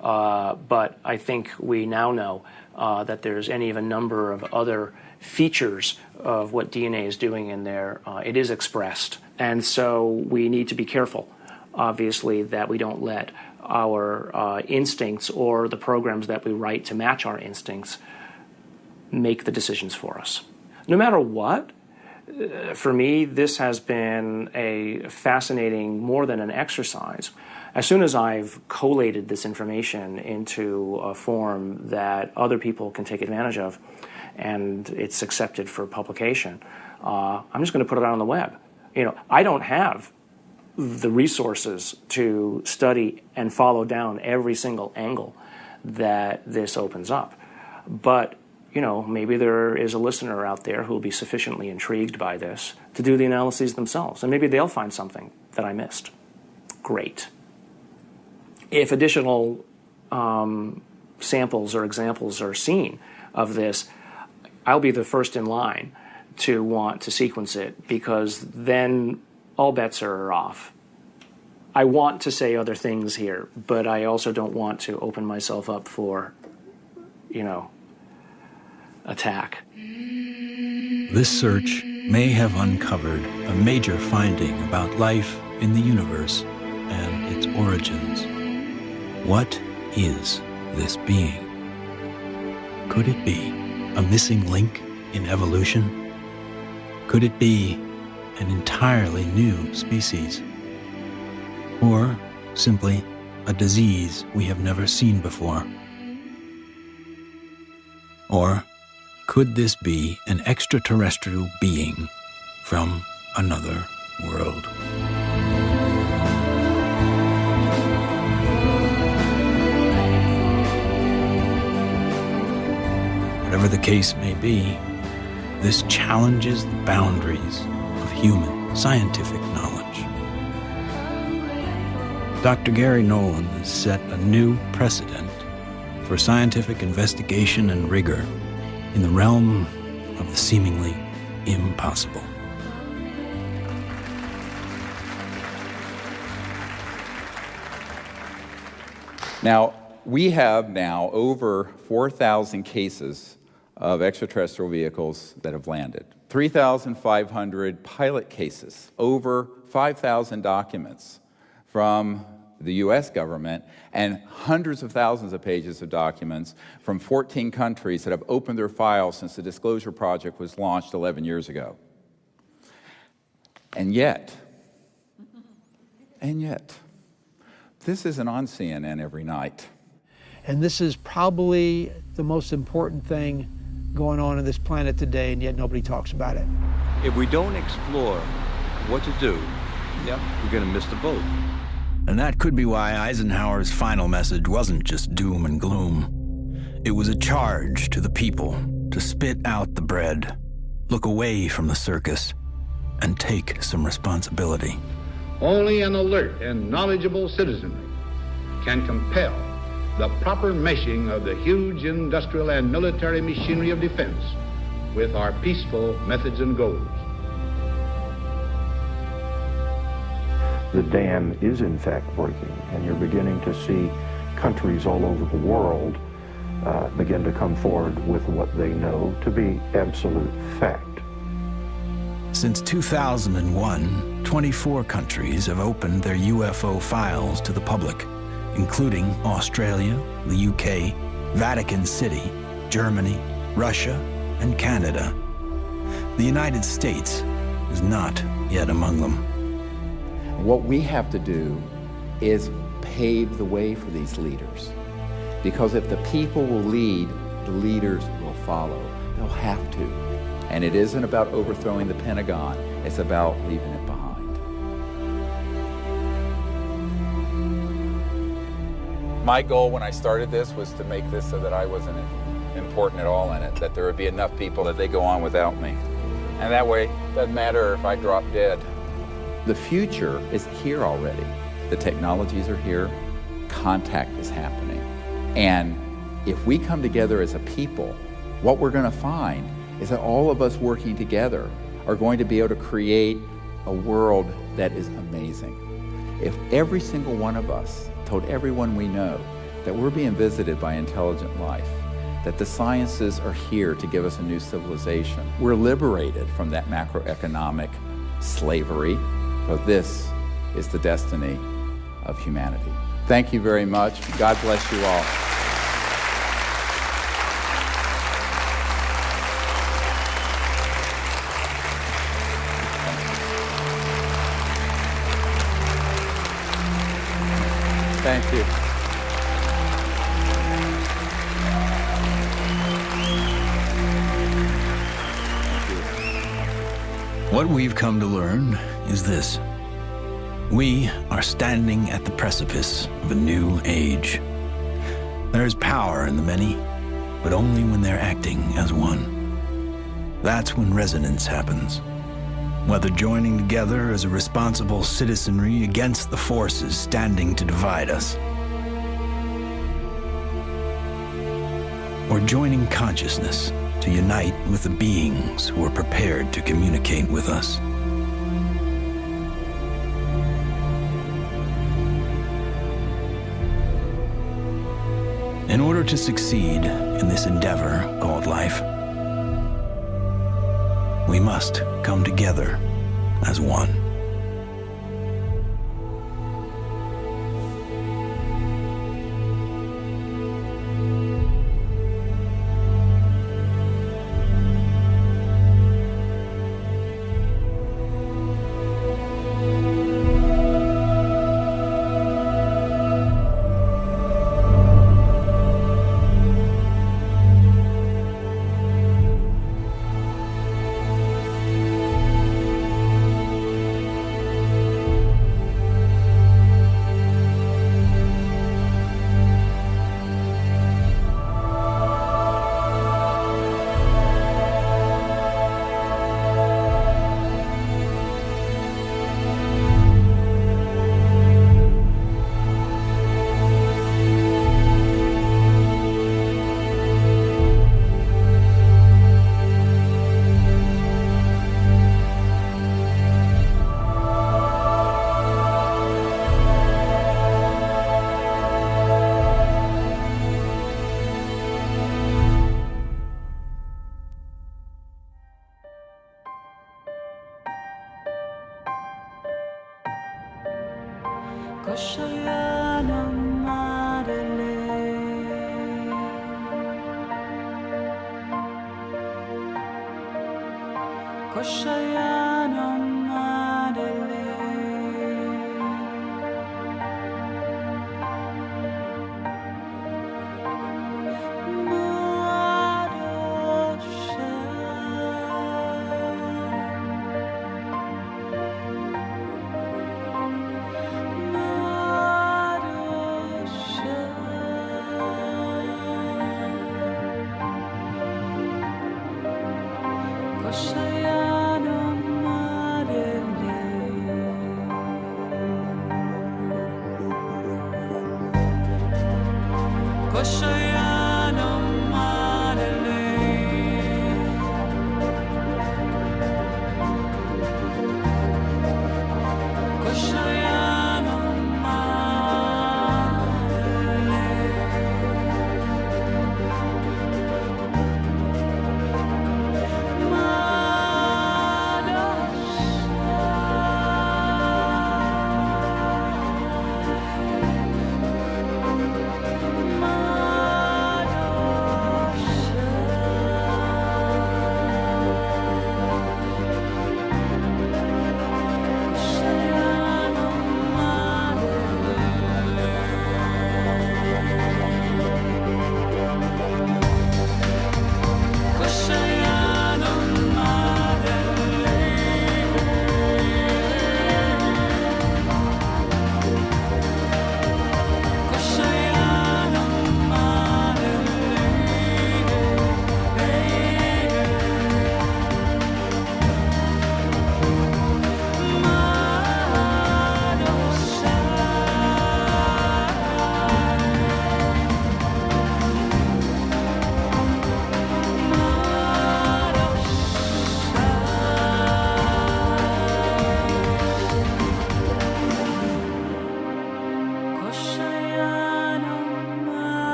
But I think we now know that there's any of a number of other features of what DNA is doing in there. It is expressed. And so we need to be careful, obviously, that we don't let our instincts or the programs that we write to match our instincts make the decisions for us. No matter what, for me, this has been a fascinating, more than an exercise. As soon as I've collated this information into a form that other people can take advantage of, and it's accepted for publication, I'm just going to put it out on the web. You know, I don't have the resources to study and follow down every single angle that this opens up. But, you know, maybe there is a listener out there who will be sufficiently intrigued by this to do the analyses themselves, and maybe they'll find something that I missed. Great. If additional samples or examples are seen of this, I'll be the first in line to want to sequence it, because then all bets are off. I want to say other things here, but I also don't want to open myself up for, you know, attack. This search may have uncovered a major finding about life in the universe and its origins. What is this being? Could it be a missing link in evolution? Could it be an entirely new species? Or simply a disease we have never seen before? Or could this be an extraterrestrial being from another world? Whatever the case may be, this challenges the boundaries of human scientific knowledge. Dr. Gary Nolan has set a new precedent for scientific investigation and rigor in the realm of the seemingly impossible. Now, we have now over 4,000 cases of extraterrestrial vehicles that have landed, 3,500 pilot cases, over 5,000 documents from the U.S. government, and hundreds of thousands of pages of documents from 14 countries that have opened their files since the Disclosure Project was launched 11 years ago. And yet, this isn't on CNN every night. And this is probably the most important thing going on this planet today, and yet nobody talks about it. If we don't explore what to do, we're going to miss the boat. And that could be why Eisenhower's final message wasn't just doom and gloom. It was a charge to the people to spit out the bread, look away from the circus, and take some responsibility. Only an alert and knowledgeable citizenry can compel the proper meshing of the huge industrial and military machinery of defense with our peaceful methods and goals. the dam is in fact breaking, and you're beginning to see countries all over the world begin to come forward with what they know to be absolute fact. Since 2001, 24 countries have opened their UFO files to the public, including Australia, the UK, Vatican City, Germany, Russia, and Canada. The United States is not yet among them. What we have to do is pave the way for these leaders. Because if the people will lead, the leaders will follow. They'll have to. And it isn't about overthrowing the Pentagon, it's about leaving it behind. My goal when I started this was to make this so that I wasn't important at all in it, that there would be enough people that they go on without me. And that way, it doesn't matter if I drop dead. The future is here already. The technologies are here, contact is happening. And if we come together as a people, what we're going to find is that all of us working together are going to be able to create a world that is amazing. If every single one of us told everyone we know that we're being visited by intelligent life, that the sciences are here to give us a new civilization, we're liberated from that macroeconomic slavery. So this is the destiny of humanity. Thank you very much. God bless you all. Thank you. What we've come to learn is this. We are standing at the precipice of a new age. There is power in the many, but only when they're acting as one. That's when resonance happens. Whether joining together as a responsible citizenry against the forces standing to divide us, or joining consciousness to unite with the beings who are prepared to communicate with us. In order to succeed in this endeavor called life, we must come together as one.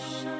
Cushion